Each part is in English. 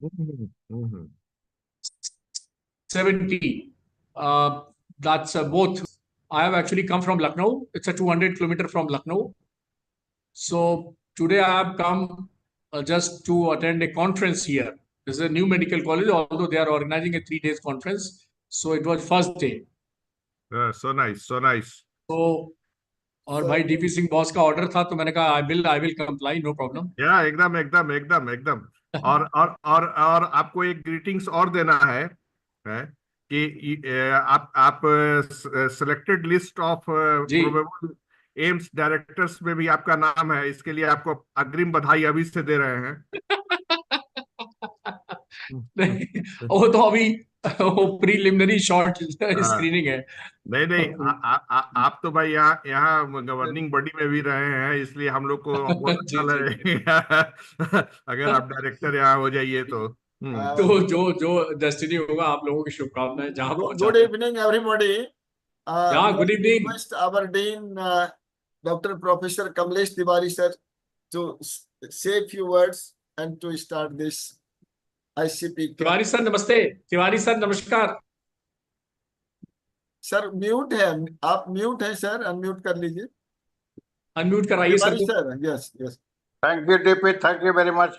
Mhm. 70. That's both. I have actually come from Lucknow. It's a 200-kilometer from Lucknow. So today I have come just to attend a conference here. This is a new medical college, although they are organizing a 3 days conference. So it was first day. So nice, so nice. So और So- भाई DP Singh boss का order था तो मैंने कहा I will comply no problem. या एकदम एकदम एकदम एकदम. और आपको एक ग्रीटिंग्स और देना है कि आप सिलेक्टेड लिस्ट ऑफ जी. प्रोबेबल एम्स डायरेक्टर्स में भी आपका नाम है. इसके लिए आपको अग्रिम बधाई अभी से दे रहे हैं. वो तो अभी वो प्रीलिमिनरी शॉर्ट स्क्रीनिंग है. नहीं नहीं आप तो भाई यहाँ यहाँ गवर्निंग बॉडी में भी रहे हैं, इसलिए हम लोग को बहुत जी, अच्छा लगेगा अगर आप डायरेक्टर यहाँ हो जाइए तो. तो जो डेस्टिनी होगा आप लोगों की शुभकामनाएं जहां Good पहुंचा. evening, everybody. Yeah, good evening. Request our Dean, Dr. Professor Kamlesh Tiwari, sir, to say a few words and to start this ICP. Tiwari sir नमस्ते. तिवारी सर नमस्कार. सर म्यूट है, आप म्यूट है सर, अनम्यूट कर लीजिए. Unmute कराइए sir. Tiwari sir, yes, yes. Thank you, DP. Thank you very much.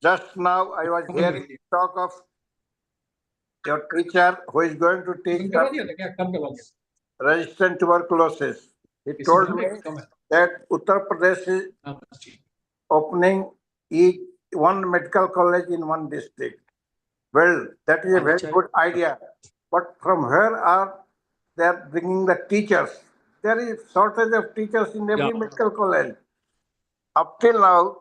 Just now, I was hearing talk of your teacher who is going to teach us resistant tuberculosis. He told me that Uttar Pradesh is opening one medical college in one district. Well, that is a very good idea. But from where are they bringing the teachers? There is shortage of teachers in every medical college. Up till now,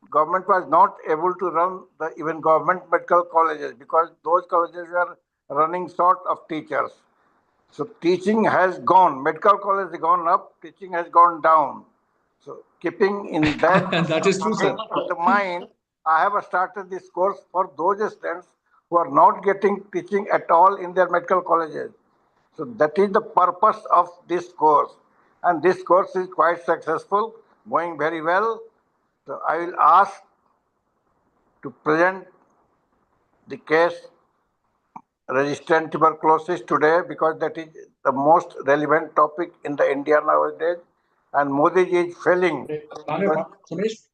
government was not able to run the even government medical colleges because those colleges were running short of teachers. So teaching has gone, medical college has gone up, teaching has gone down. So keeping in that That is true, sir. the mind, I have started this course for those students who are not getting teaching at all in their medical colleges. So that is the purpose of this course. And this course is quite successful, going very well. So I will ask to present the case resistant tuberculosis today because that is the most relevant topic in the India nowadays. And Modi ji is failing. Suresh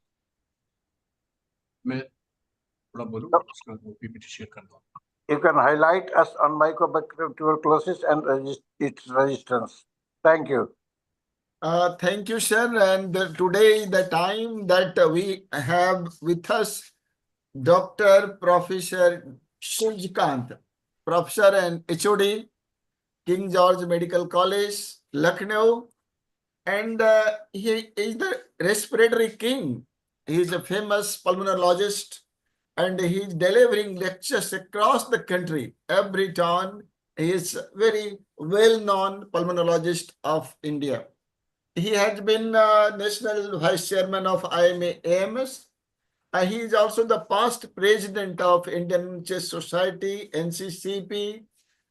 मैं थोड़ा बोलूं उसका PPT share कर दो. You can highlight us on mycobacterial tuberculosis and its resistance. Thank you. Thank you, sir. And today, the time that we have with us, Dr. Professor Surjkant, Professor and HOD, King George Medical College, Lucknow. And he is the respiratory king. He is a famous pulmonologist and he is delivering lectures across the country. Every town, he is very well-known pulmonologist of India. He has been National Vice Chairman of IMA-AMS. He is also the past President of Indian Chess Society, NCCP,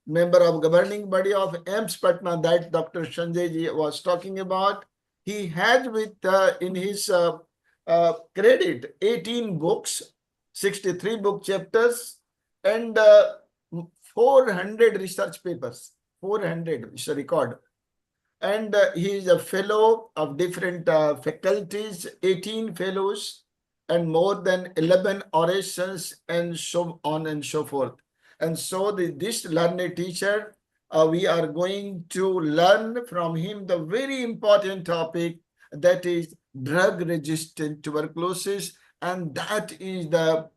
member of governing body of AIMS Patna that Dr. Sanjay ji was talking about. He has with in his credit 18 books, 63 book chapters, and 400 research papers. 400 is a record. And he is a fellow of different faculties, 18 fellows, and more than 11 orations, and so on and so forth. And so this learned teacher, we are going to learn from him the very important topic that is drug-resistant tuberculosis, and that is the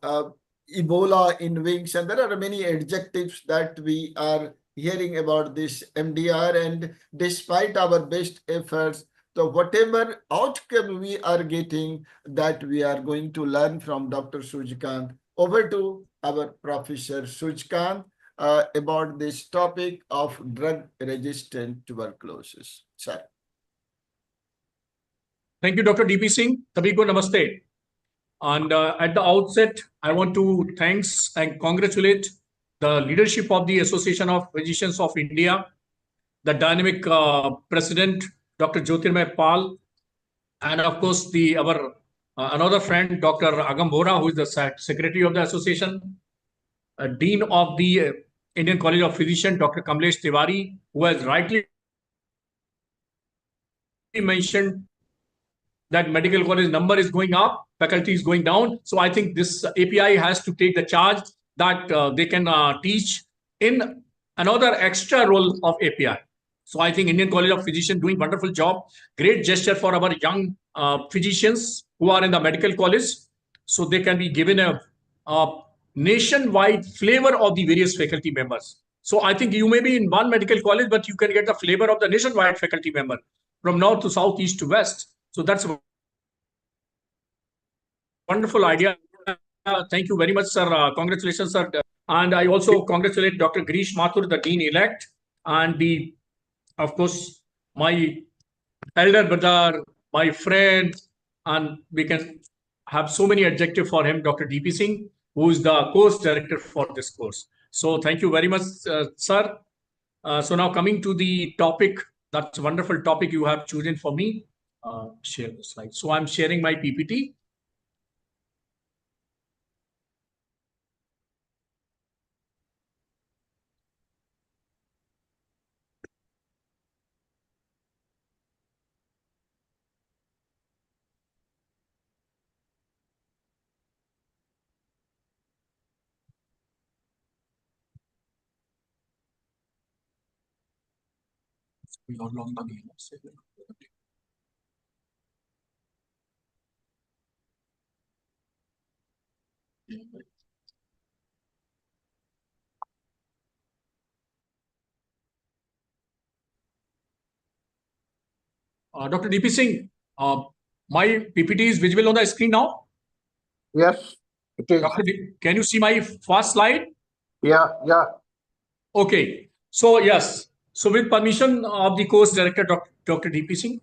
Ebola in wings. And there are many adjectives that we are hearing about this MDR, and despite our best efforts, so whatever outcome we are getting, that we are going to learn from Dr. Surjkant. Over to our Professor Surjkant about this topic of drug-resistant tuberculosis. Sir. Thank you, Dr. DP Singh. Sabhi ko namaste. And at the outset, I want to thanks and congratulate the leadership of the Association of Physicians of India, the dynamic President, Dr. Jyotirmay Pal, and of course, our another friend, Dr. Agam Bora, who is the secretary of the association, Dean of the Indian College of Physicians, Dr. Kamlesh Tiwari, who has rightly mentioned that medical college number is going up, faculty is going down. So I think this API has to take the charge that they can teach in another extra role of API. So I think Indian College of Physicians doing wonderful job, great gesture for our young physicians who are in the medical college. So they can be given a nationwide flavor of the various faculty members. So I think you may be in one medical college, but you can get the flavor of the nationwide faculty member from north to south, east to west. So that's a wonderful idea. Thank you very much, sir. Congratulations, sir. And I also congratulate Dr. Girish Mathur, the Dean-elect, and of course, my elder brother, my friend, and we can have so many adjectives for him, Dr. DP Singh, who is the course director for this course. So thank you very much, sir. So now coming to the topic, that's a wonderful topic you have chosen for me. Share the slide. So I'm sharing my PPT. Dr. DP Singh, my PPT is visible on the screen now. Yes, it is. Dr. Can you see my first slide? Yeah. Okay. So yes. So with permission of the course director, Dr. DP Singh.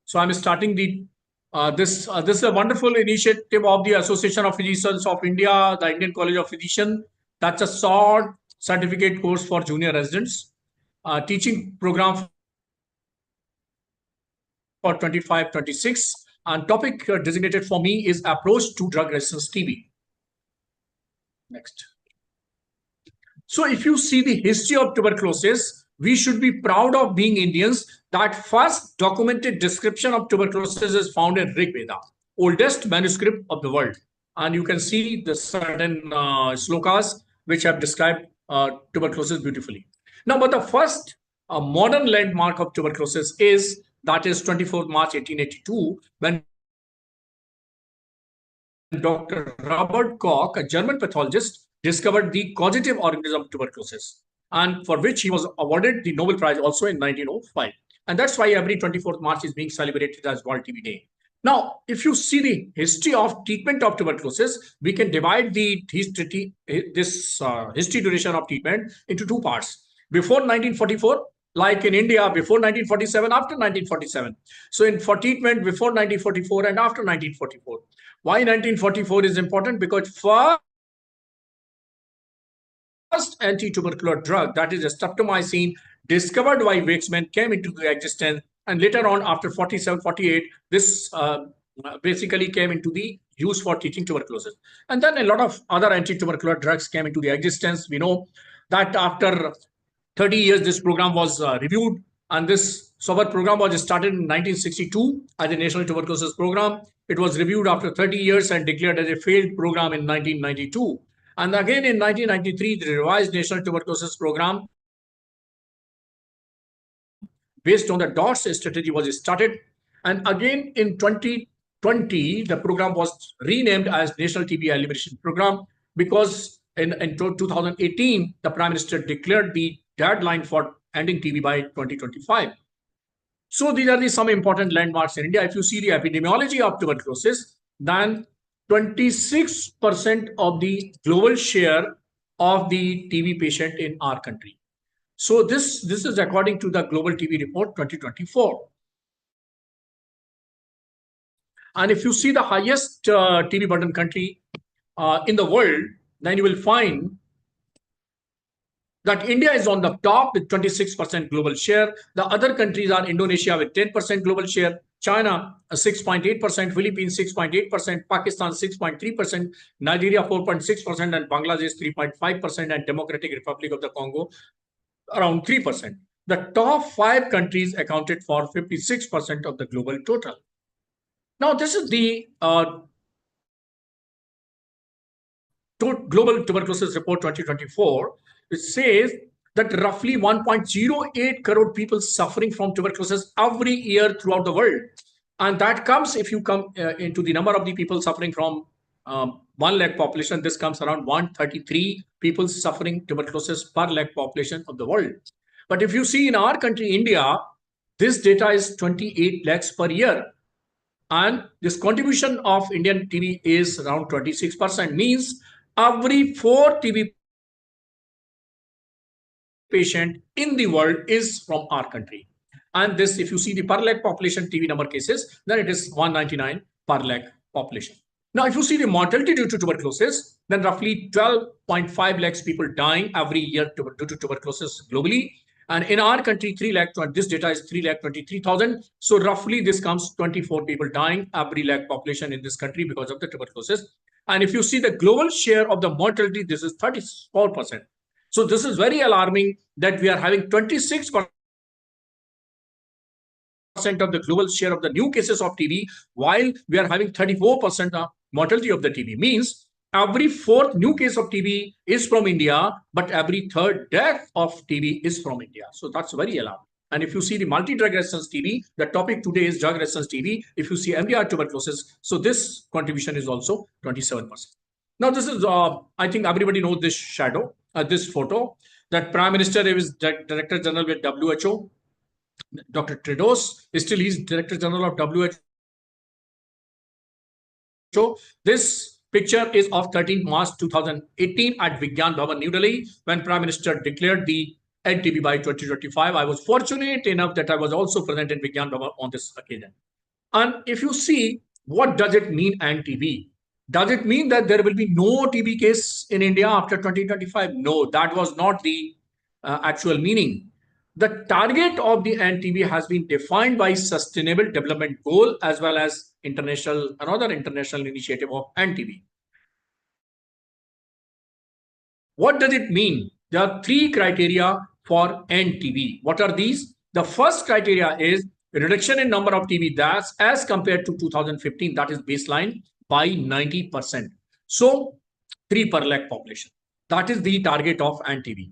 So I'm starting the this is a wonderful initiative of the Association of Physicians of India, the Indian College of Physicians. That's a short certificate course for junior residents, teaching program for 25-26, and topic designated for me is approach to drug resistance TB. Next. So if you see the history of tuberculosis, we should be proud of being Indians that first documented description of tuberculosis is found in Rig Veda, oldest manuscript of the world. And you can see the certain slokas which have described tuberculosis beautifully. Now, but the first modern landmark of tuberculosis is 24th March 1882, when Dr. Robert Koch, a German pathologist, discovered the causative organism of tuberculosis, and for which he was awarded the Nobel Prize also in 1905. And that's why every 24th March is being celebrated as World TB Day. Now, if you see the history of treatment of tuberculosis, we can divide the history duration of treatment into two parts. Before 1944, like in India, before 1947, after 1947. So for treatment before 1944 and after 1944. Why 1944 is important? Because first anti-tubercular drug, that is streptomycin, discovered by Weizmann, came into the existence, and later on, after 47, 48, this basically came into the use for treating tuberculosis. And then a lot of other anti-tubercular drugs came into the existence. We know that after 30 years, this program was reviewed, and this SOBER program was started in 1962 as a National Tuberculosis Program. It was reviewed after 30 years and declared as a failed program in 1992. And again in 1993, the revised National Tuberculosis Program based on the DOTS strategy was started. And again in 2020, the program was renamed as National TB Elimination Program, because in 2018, the Prime Minister declared the deadline for ending TB by 2025. So these are some important landmarks in India. If you see the epidemiology of tuberculosis, then 26% of the global share of the TB patient in our country. So this is according to the Global TB Report 2024. And if you see the highest TB burden country in the world, then you will find that India is on the top with 26% global share. The other countries are Indonesia with 10% global share, China 6.8%, Philippines 6.8%, Pakistan 6.3%, Nigeria 4.6%, and Bangladesh 3.5%, and Democratic Republic of the Congo around 3%. The top 5 countries accounted for 56% of the global total. Now, this is the Global Tuberculosis Report 2024, which says that roughly 1.08 crore people suffering from tuberculosis every year throughout the world. And that comes, if you come into the number of the people suffering from 1 lakh population, this comes around 133 people suffering tuberculosis per lakh population of the world. But if you see in our country, India, this data is 28 lakhs per year. And this contribution of Indian TB is around 26%, means every 4 TB patient in the world is from our country. And this, if you see the per lakh population TB number cases, then it is 199 per lakh population. Now, if you see the mortality due to tuberculosis, then roughly 12.5 lakhs people dying every year due to tuberculosis globally. And in our country, this data is 3,23,000. So roughly this comes 24 people dying every lakh population in this country because of the tuberculosis. And if you see the global share of the mortality, this is 34%. So this is very alarming that we are having 26% of the global share of the new cases of TB, while we are having 34% of mortality of the TB. Means every 4th new case of TB is from India, but every 3rd death of TB is from India. So that's very alarming. And if you see the multi-drug resistance TB, the topic today is drug resistance TB. If you see MDR tuberculosis, so this contribution is also 27%. Now, this is, I think everybody knows this shadow, this photo, that Prime Minister is Director General with WHO. Dr. Tedros still he's Director General of WHO. This picture is of 13 March 2018 at Vigyan Bhavan, New Delhi, when Prime Minister declared the end TB by 2025. I was fortunate enough that I was also present in Vigyan Bhavan on this occasion. And if you see, what does it mean, end TB? Does it mean that there will be no TB case in India after 2025? No, that was not the actual meaning. The target of the end TB has been defined by Sustainable Development Goal as well as another international initiative of end TB. What does it mean? There are 3 criteria for end TB. What are these? The first criteria is reduction in number of TB deaths as compared to 2015, that is baseline, by 90%. So 3 per lakh population. That is the target of end TB.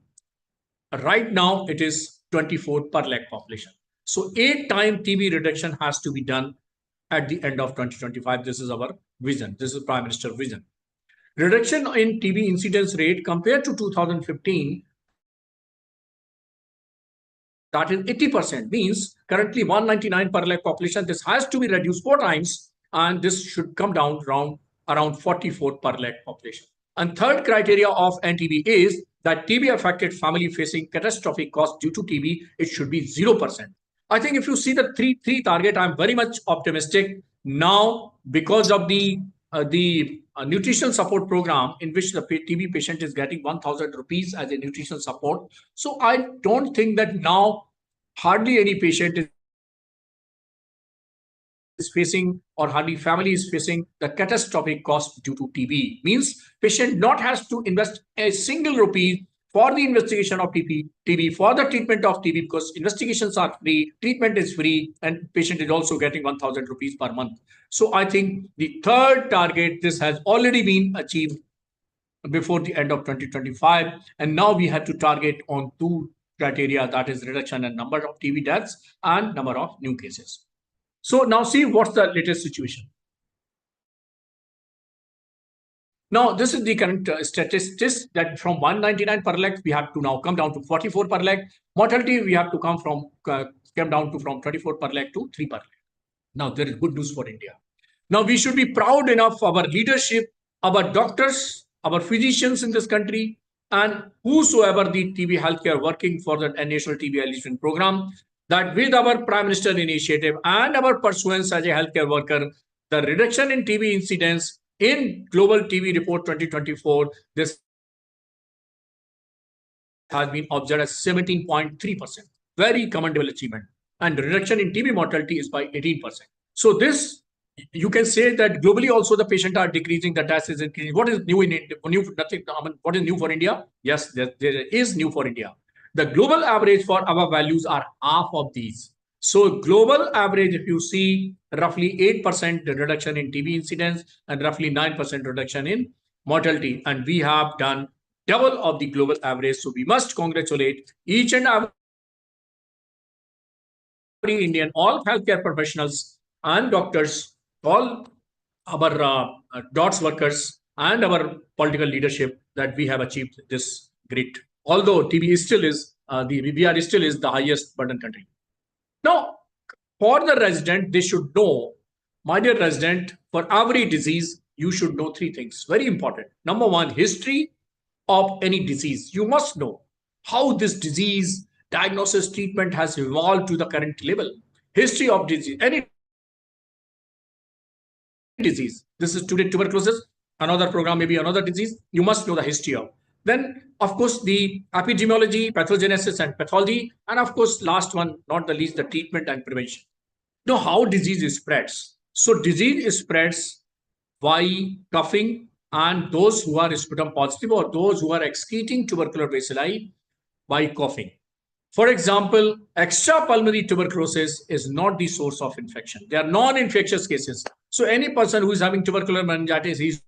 Right now, it is 24 per lakh population. So 8-time TB reduction has to be done at the end of 2025. This is our vision. This is Prime Minister's vision. Reduction in TB incidence rate compared to 2015, that is 80%, means currently 199 per lakh population. This has to be reduced 4 times, and this should come down around 44 per lakh population. And third criteria of NTB is that TB affected family facing catastrophic costs due to TB, it should be 0%. I think if you see the three target, I'm very much optimistic now because of the nutritional support program in which the TB patient is getting 1,000 rupees as a nutritional support. So I don't think that now hardly any patient is facing or hardly family is facing the catastrophic cost due to TB. Means patient not has to invest a single rupee for the investigation of TB, for the treatment of TB, because investigations are free, treatment is free, and patient is also getting 1,000 rupees per month. So I think the third target, this has already been achieved before the end of 2025. And now we have to target on 2 criteria, that is reduction in number of TB deaths and number of new cases. So now see what's the latest situation. Now, this is the current statistics that from 199 per lakh, we have to now come down to 44 per lakh. Mortality, we have to come down to from 24 per lakh to 3 per lakh. Now, there is good news for India. Now, we should be proud enough of our leadership, our doctors, our physicians in this country, and whosoever the TB healthcare working for the National TB Elimination Program, that with our Prime Minister initiative and our pursuance as a healthcare worker, the reduction in TB incidence in Global TB Report 2024, this has been observed as 17.3%. Very commendable achievement. And the reduction in TB mortality is by 18%. So this, you can say that globally also the patients are decreasing, the death is increasing. What is new in India? Nothing. I mean, what is new for India? Yes, there is new for India. The global average for our values are half of these. So global average, if you see, roughly 8% reduction in TB incidence and roughly 9% reduction in mortality. And we have done double of the global average. So we must congratulate each and every Indian, all healthcare professionals and doctors, all our DOTS workers and our political leadership that we have achieved this great. Although TB still is we still is the highest burden country. Now, for the resident, they should know, my dear resident, for every disease, you should know three things. Very important. Number one, history of any disease. You must know how this disease diagnosis treatment has evolved to the current level. History of disease, any disease. This is today tuberculosis, another program, maybe another disease. You must know the history of. Then, of course, the epidemiology, pathogenesis, and pathology. And of course, last one, not the least, the treatment and prevention. Know how disease spreads. So disease spreads by coughing, and those who are sputum positive or those who are excreting tubercular bacilli by coughing. For example, extrapulmonary tuberculosis is not the source of infection. They are non-infectious cases. So any person who is having tubercular meningitis, he's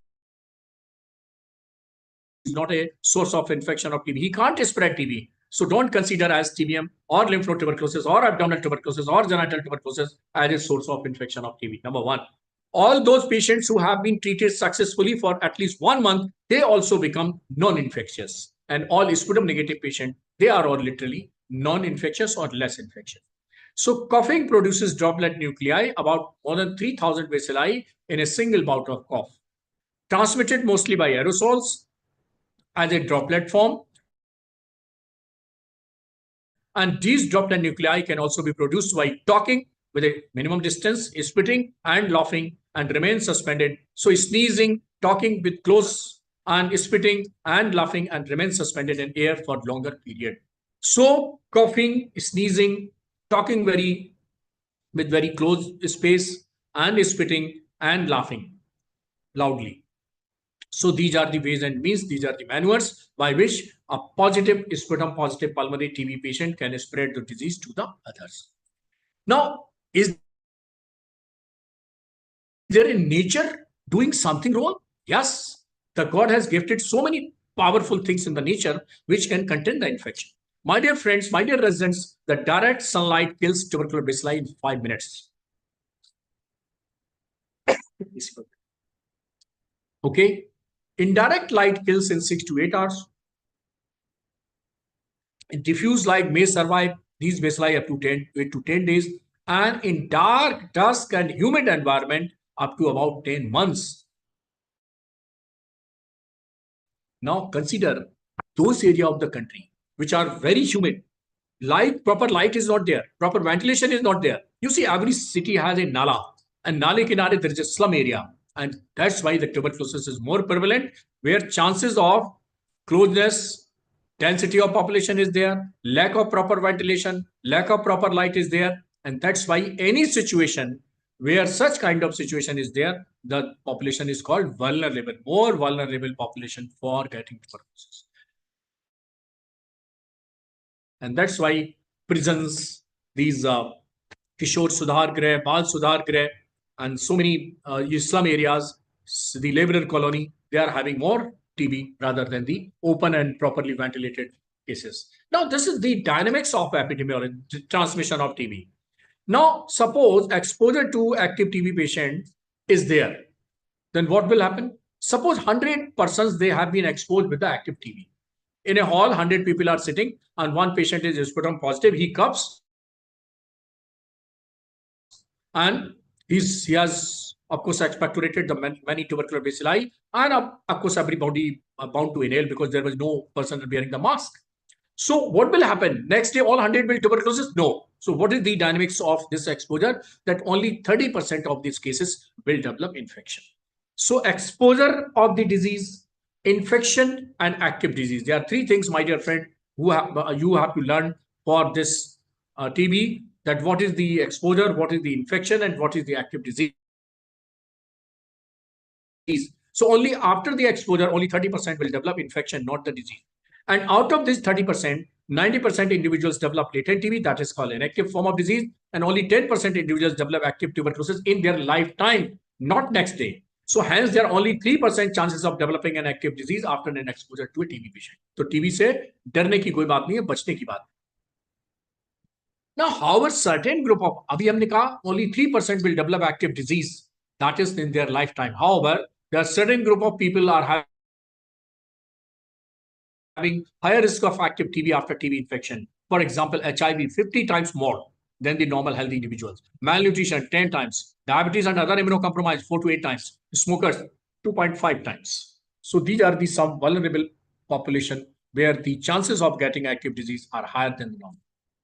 not a source of infection of TB. He can't spread TB. So don't consider as TBM or lymph node tuberculosis or abdominal tuberculosis or genital tuberculosis as a source of infection of TB. Number one. All those patients who have been treated successfully for at least 1 month, they also become non-infectious. And all sputum negative patients, they are all literally non-infectious or less infectious. So coughing produces droplet nuclei, about more than 3,000 bacilli in a single bout of cough. Transmitted mostly by aerosols as a droplet form. And these droplet nuclei can also be produced by talking with a minimum distance, spitting and laughing, and remain suspended. So sneezing, talking with close, and spitting and laughing and remain suspended in air for longer period. So coughing, sneezing, talking with very close space, and spitting and laughing loudly. So these are the ways and means, these are the maneuvers by which a positive sputum positive pulmonary TB patient can spread the disease to the others. Now, is there in nature doing something wrong? Yes, the God has gifted so many powerful things in the nature which can contain the infection. My dear friends, my dear residents, the direct sunlight kills tubercular bacilli in 5 minutes. Okay, indirect light kills in 6 to 8 hours. Diffuse light may survive these bacilli up to 8 to 10 days. And in dark, dusk, and humid environment, up to about 10 months. Now consider those areas of the country which are very humid. Light, proper light is not there. Proper ventilation is not there. You see, every city has a nala. And nale kinare, there is a slum area. And that's why the tuberculosis is more prevalent, where chances of closeness, density of population is there, lack of proper ventilation, lack of proper light is there. And that's why any situation where such kind of situation is there, the population is called vulnerable, more vulnerable population for getting tuberculosis. And that's why prisons, these Kishore Sudhar Grah, Bal Sudhar Grah, and so many slum areas, the laborer colony, they are having more TB rather than the open and properly ventilated cases. Now, this is the dynamics of epidemiology, transmission of TB. Now, suppose exposure to active TB patient is there. Then what will happen? Suppose 100 persons, they have been exposed with the active TB. In a hall, 100 people are sitting and one patient is sputum positive. He coughs and he has, of course, expectorated the many tubercular bacilli, and of course, everybody bound to inhale because there was no person wearing the mask. So what will happen? Next day, all 100 will tuberculosis? No. So what is the dynamics of this exposure? That only 30% of these cases will develop infection. So exposure of the disease, infection, and active disease. There are three things, my dear friend, who you have to learn for this TB that what is the exposure, what is the infection, and what is the active disease. So only after the exposure, only 30% will develop infection, not the disease. And out of this 30%, 90% individuals develop latent TB, that is called an active form of disease, and only 10% individuals develop active tuberculosis in their lifetime, not next day. So hence there are only 3% chances of developing an active disease after an exposure to a TB patient. So TB से डरने की कोई बात नहीं है, बचने की बात. Now, however, certain group of, अभी हमने कहा, only 3% will develop active disease, that is in their lifetime. However, there are certain group of people are having higher risk of active TB after TB infection. For example, HIV 50 times more than the normal healthy individuals. Malnutrition 10 times. Diabetes and other immunocompromised 4 to 8 times. Smokers 2.5 times. So these are the some vulnerable population where the chances of getting active disease are higher than the normal.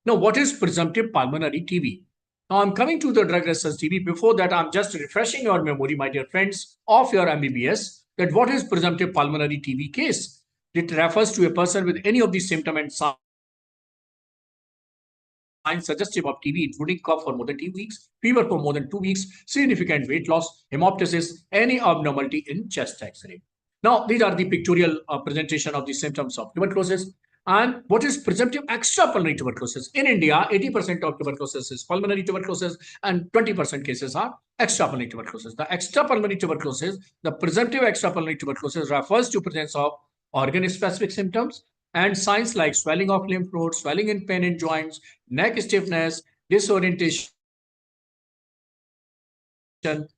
Now, what is presumptive pulmonary TB? Now, I'm coming to the drug-resistant TB. Before that, I'm just refreshing your memory, my dear friends, of your MBBS, that what is presumptive pulmonary TB case? It refers to a person with any of these symptoms and signs suggestive of TB, including cough for more than 2 weeks, fever for more than 2 weeks, significant weight loss, hemoptysis, any abnormality in chest X-ray. Now, these are the pictorial presentation of the symptoms of tuberculosis. And what is presumptive extrapulmonary tuberculosis? In India, 80% of tuberculosis is pulmonary tuberculosis and 20% cases are extrapulmonary tuberculosis. The extrapulmonary tuberculosis, the presumptive extrapulmonary tuberculosis refers to presence of organ-specific symptoms and signs like swelling of lymph nodes, swelling and pain in joints, neck stiffness, disorientation,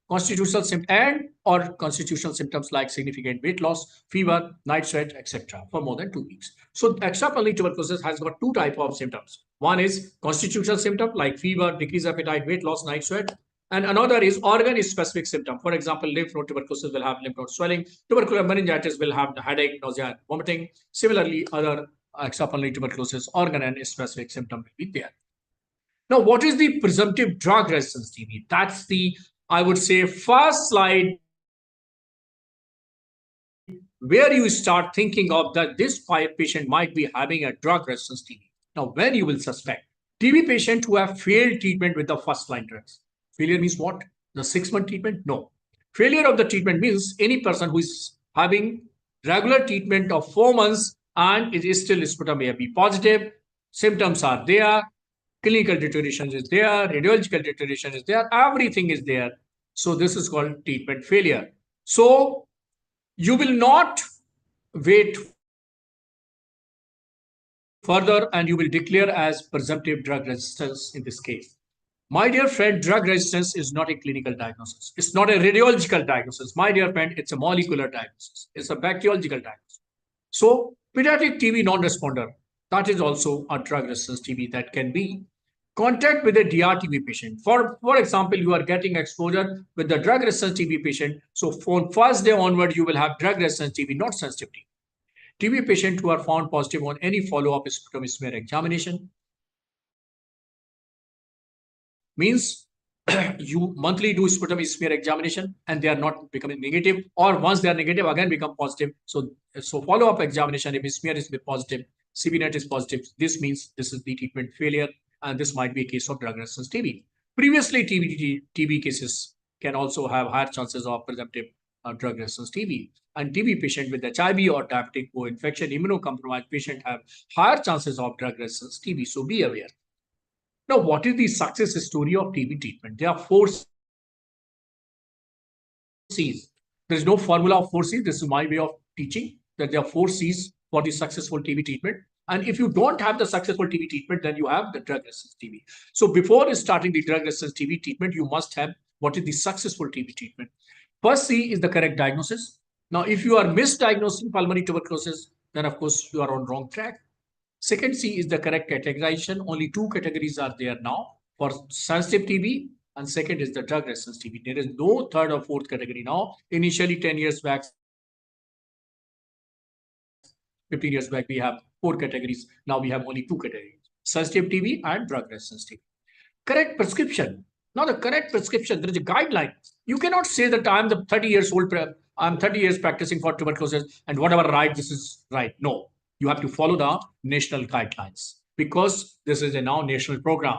constitutional symptoms and or constitutional symptoms like significant weight loss, fever, night sweat, etc. for more than 2 weeks. So extrapulmonary tuberculosis has got two types of symptoms. One is constitutional symptom like fever, decreased appetite, weight loss, night sweat. And another is organ-specific symptom. For example, lymph node tuberculosis will have lymph node swelling. Tubercular meningitis will have headache, nausea, and vomiting. Similarly, other extrapulmonary tuberculosis organ and specific symptom will be there. Now, what is the presumptive drug resistance TB? That's the, I would say, first slide where you start thinking of that this patient might be having a drug resistance TB. Now, when you will suspect TB patient who have failed treatment with the first line drugs. Failure means what? The 6-month treatment? No. Failure of the treatment means any person who is having regular treatment of 4 months and it is still sputum AB positive, symptoms are there, clinical deterioration is there, radiological deterioration is there, everything is there. So this is called treatment failure. So you will not wait further and you will declare as presumptive drug resistance in this case. My dear friend, drug resistance is not a clinical diagnosis. It's not a radiological diagnosis. My dear friend, it's a molecular diagnosis. It's a bacteriological diagnosis. So pediatric TB non-responder, that is also a drug resistance TB that can be contact with a DRTB patient. For example, you are getting exposure with the drug resistant TB patient. So from first day onward, you will have drug resistant TB, not sensitive TB. TB patient who are found positive on any follow-up sputum smear examination. Means you monthly do sputum smear examination and they are not becoming negative, or once they are negative, again become positive. So follow-up examination, if smear is positive, CBNet is positive, this means this is the treatment failure. And this might be a case of drug resistance TB. Previously, TB cases can also have higher chances of presumptive drug resistance TB. And TB patient with HIV or diabetic co-infection, immunocompromised patient have higher chances of drug resistance TB. So be aware. Now, what is the success story of TB treatment? There are 4 C's. There is no formula of 4 C's. This is my way of teaching that there are 4 C's for the successful TB treatment. And if you don't have the successful TB treatment, then you have the drug resistance TB. So before starting the drug resistance TB treatment, you must have what is the successful TB treatment. First C is the correct diagnosis. Now, if you are misdiagnosing pulmonary tuberculosis, then of course you are on wrong track. Second C is the correct categorization. Only 2 categories are there now for sensitive TB, and second is the drug resistance TB. There is no third or fourth category now. Initially, 10 years back, 15 years back, we have 4 categories. Now we have only 2 categories: sensitive TB and drug resistance TB. Correct prescription. Now the correct prescription, there is a guideline. You cannot say that I'm the 30 years old, I'm 30 years practicing for tuberculosis and whatever I write, this is right. No. You have to follow the national guidelines because this is a now national program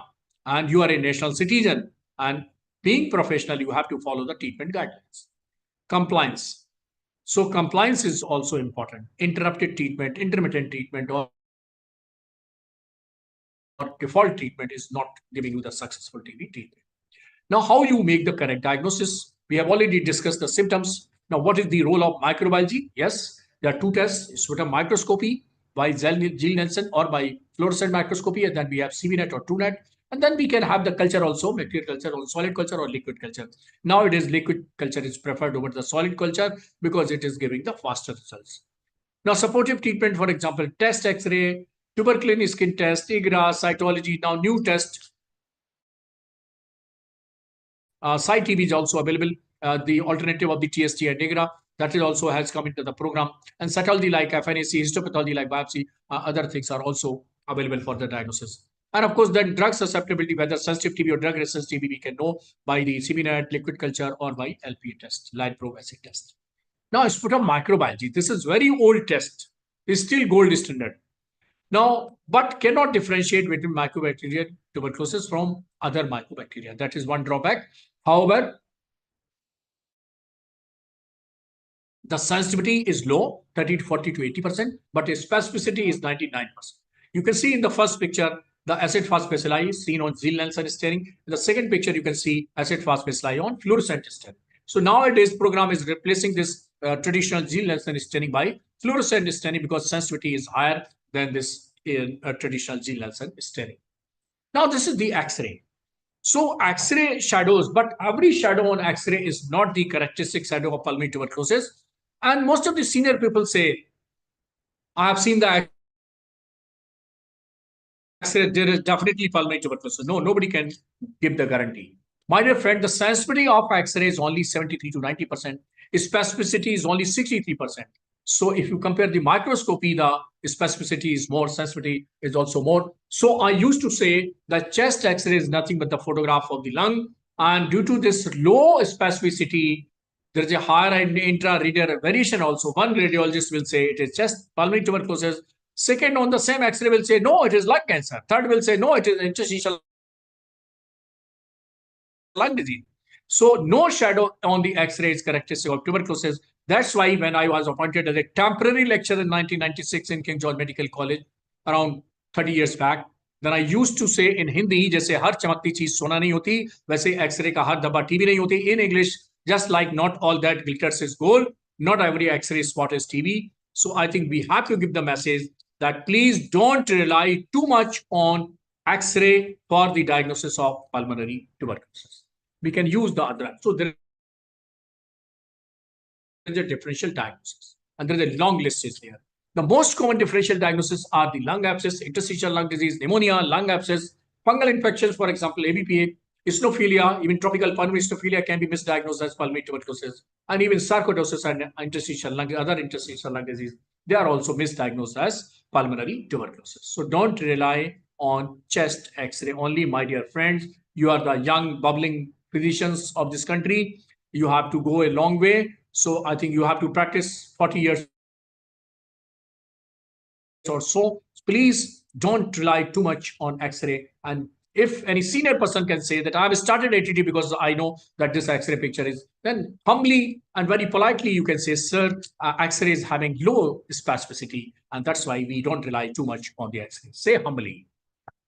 and you are a national citizen, and being professional, you have to follow the treatment guidelines. Compliance. So compliance is also important. Interrupted treatment, intermittent treatment, or default treatment is not giving you the successful TB treatment. Now, how you make the correct diagnosis? We have already discussed the symptoms. Now, what is the role of microbiology? Yes, there are two tests, sputum microscopy by Gill-Nielsen or by fluorescent microscopy, and then we have CVNet or TrueNet. And then we can have the culture also, bacterial culture or solid culture or liquid culture. Nowadays, liquid culture is preferred over the solid culture because it is giving the faster results. Now, supportive treatment, for example, test X-ray, tuberculin skin test, IGRA, cytology. Now, new test, CyTB is also available, the alternative of the TST and IGRA. That is also has come into the program. And cytology like FNAC, histopathology like biopsy, other things are also available for the diagnosis. And of course, then drug susceptibility, whether sensitive TB or drug resistant TB, we can know by the CVNet, liquid culture, or by LPA test, light probe acid test. Now, sputum microbiology. This is very old test. It's still gold standard. Now, but cannot differentiate between mycobacterial tuberculosis from other mycobacteria. That is one drawback. However, the sensitivity is low, 30 to 40 to 80%, but its specificity is 99%. You can see in the first picture, the acid-fast bacilli is seen on Gill-Nielsen staining. In the second picture, you can see acid-fast bacilli on fluorescent staining. So nowadays, program is replacing this traditional Gill-Nielsen staining by fluorescent staining because sensitivity is higher than this traditional Gill-Nielsen staining. Now, this is the X-ray. So X-ray shadows, but every shadow on X-ray is not the characteristic shadow of pulmonary tuberculosis. And most of the senior people say, I have seen the X-ray, there is definitely pulmonary tuberculosis. No, nobody can give the guarantee. My dear friend, the sensitivity of X-ray is only 73 to 90%. Its specificity is only 63%. So if you compare the microscopy, the specificity is more, sensitivity is also more. So I used to say that chest X-ray is nothing but the photograph of the lung. And due to this low specificity, there is a higher intra-reader variation also. One radiologist will say it is chest pulmonary tuberculosis. Second, on the same X-ray will say, no, it is lung cancer. Third will say, no, it is interstitial lung disease. So no shadow on the X-ray is characteristic of tuberculosis. That's why when I was appointed as a temporary lecturer in 1996 in King George Medical College, around 30 years back, then I used to say in Hindi, जैसे हर चमकती चीज सोना नहीं होती, वैसे X-ray का हर धब्बा TB नहीं होती. In English, just like not all that glitters is gold, not every X-ray spot is TB. So I think we have to give the message that please don't rely too much on X-ray for the diagnosis of pulmonary tuberculosis. We can use the other. So there is a differential diagnosis, and there is a long list is there. The most common differential diagnoses are the lung abscess, interstitial lung disease, pneumonia, lung abscess, fungal infections, for example, ABPA, eosinophilia, even tropical pulmonary eosinophilia can be misdiagnosed as pulmonary tuberculosis, and even sarcoidosis and interstitial lung, other interstitial lung disease, they are also misdiagnosed as pulmonary tuberculosis. So don't rely on chest X-ray only, my dear friends. You are the young, bubbling physicians of this country. You have to go a long way. So I think you have to practice 40 years or so. Please don't rely too much on X-ray. And if any senior person can say that I have started ATT because I know that this X-ray picture is, then humbly and very politely you can say, sir, X-ray is having low specificity, and that's why we don't rely too much on the X-ray. Say humbly.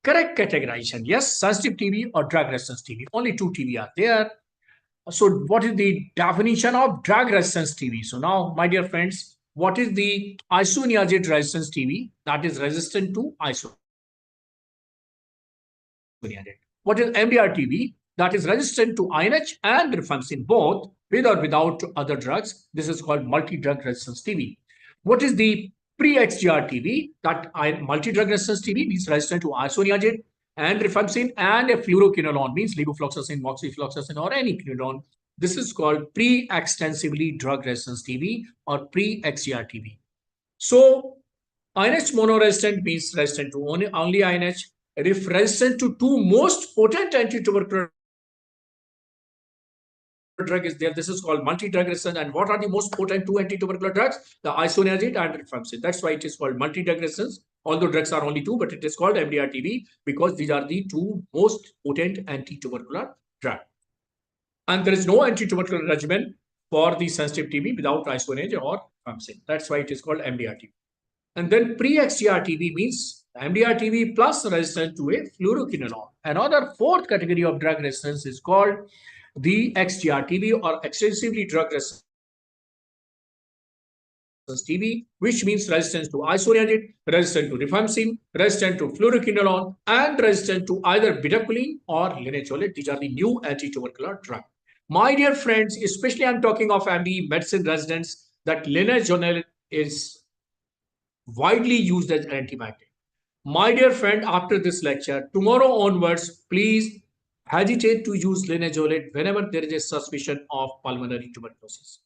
Correct categorization. Yes, sensitive TB or drug resistance TB. Only two TB are there. So what is the definition of drug resistance TB? So now, my dear friends, what is the isoniazid resistance TB? That is resistant to isoniazid. What is MDR TB? That is resistant to INH and rifampicin, both with or without other drugs. This is called multi-drug resistance TB. What is the pre-XGR TB? That multi-drug resistance TB means resistant to isoniazid and rifampicin and a fluoroquinolone, means levofloxacin, moxifloxacin, or any quinolone. This is called pre-extensively drug resistance TB or pre-XGR TB. So INH monoresistant means resistant to only INH. If resistant to two most potent anti-tubercular drug is there, this is called multi-drug resistant. And what are the most potent two anti-tubercular drugs? The isoniazid and rifampicin. That's why it is called multi-drug resistance Although drugs are only two, but it is called MDR-TB because these are the two most potent anti-tubercular drugs. And there is no anti-tubercular regimen for the sensitive TB without isoniazid or rifampicin. That's why it is called MDR-TB. And then pre-XDR-TB means MDR-TB plus resistance to a fluoroquinolone. Another fourth category of drug resistance is called the XDR-TB or extensively drug resistant TB, which means resistance to isoniazid, resistant to rifampicin, resistant to fluoroquinolone, and resistant to either bedaquiline or linezolid. These are the new anti-tubercular drugs. My dear friends, especially I'm talking of MD medicine residents, that linezolid is widely used as an antibiotic. My dear friend, after this lecture, tomorrow onwards, please hesitate to use linezolid whenever there is a suspicion of pulmonary tuberculosis.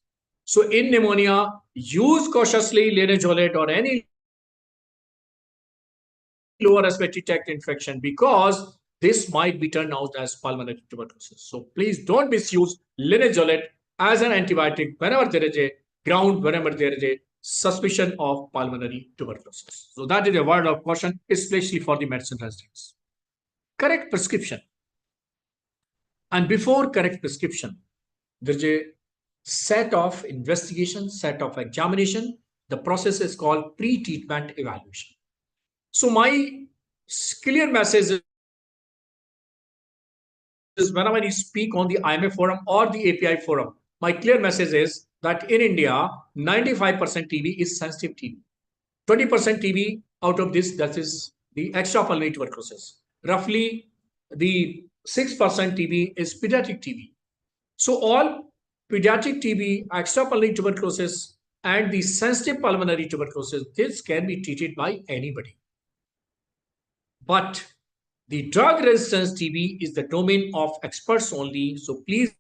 So in pneumonia, use cautiously linezolid or any lower respiratory tract infection because this might be turned out as pulmonary tuberculosis. So please don't misuse linezolid as an antibiotic whenever there is a ground, whenever there is a suspicion of pulmonary tuberculosis. So that is a word of caution, especially for the medicine residents. Correct prescription. And before correct prescription, there's a set of investigation, set of examination. The process is called pre-treatment evaluation. So my clear message is whenever you speak on the IMA forum or the API forum, my clear message is that in India, 95% TB is sensitive TB. 20% TB out of this, that is the extrapulmonary tuberculosis. Roughly the 6% TB is pediatric TB. So all pediatric TB, extrapulmonary tuberculosis, and the sensitive pulmonary tuberculosis, this can be treated by anybody. But the drug resistance TB is the domain of experts only. So please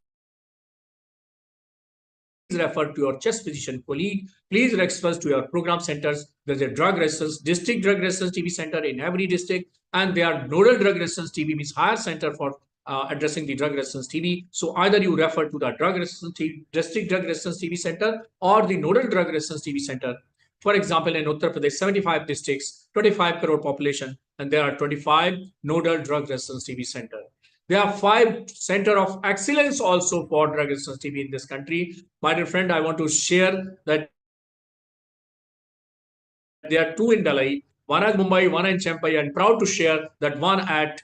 refer to your chest physician colleague. Please refer to your program centers. There's a drug resistance, district drug resistance TB center in every district. And there are nodal drug resistance TB, means higher center for addressing the drug resistance TB. So either you refer to the drug resistance district drug resistance TB center or the nodal drug resistance TB center. For example, in Uttar Pradesh, 75 districts, 25 crore population, and there are 25 nodal drug resistance TB center. There are 5 center of excellence also for drug resistance TB in this country. My dear friend, I want to share that there are 2 in Delhi, one at Mumbai, one in Chennai, and proud to share that one at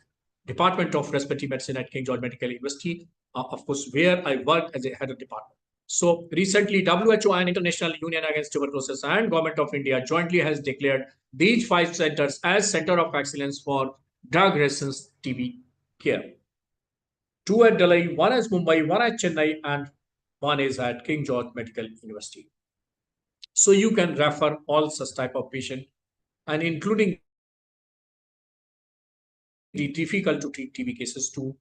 Department of Respiratory Medicine at King George Medical University, of course, where I worked as a head of department. So recently, WHO and International Union Against Tuberculosis and Government of India jointly has declared these 5 centers as center of excellence for drug resistance TB care. 2 at Delhi, one at Mumbai, one at Chennai, and one is at King George Medical University. So you can refer all such type of patient, and including the difficult to treat TB cases to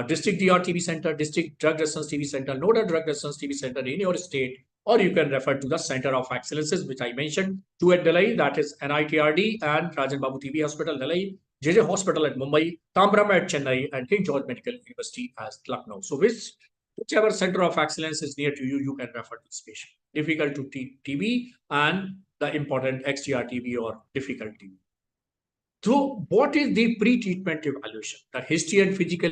district DR TB center, district drug resistance TB center, nodal drug resistance TB center in your state, or you can refer to the center of excellences, which I mentioned, 2 at Delhi, that is NITRD and Rajan Babu TB Hospital, Delhi, JJ Hospital at Mumbai, Tamram at Chennai, and King George Medical University as Lucknow. So whichever center of excellence is near to you, you can refer to this patient. Difficult to treat TB and the important XDR TB or difficult TB. So what is the pre-treatment evaluation? The history and physical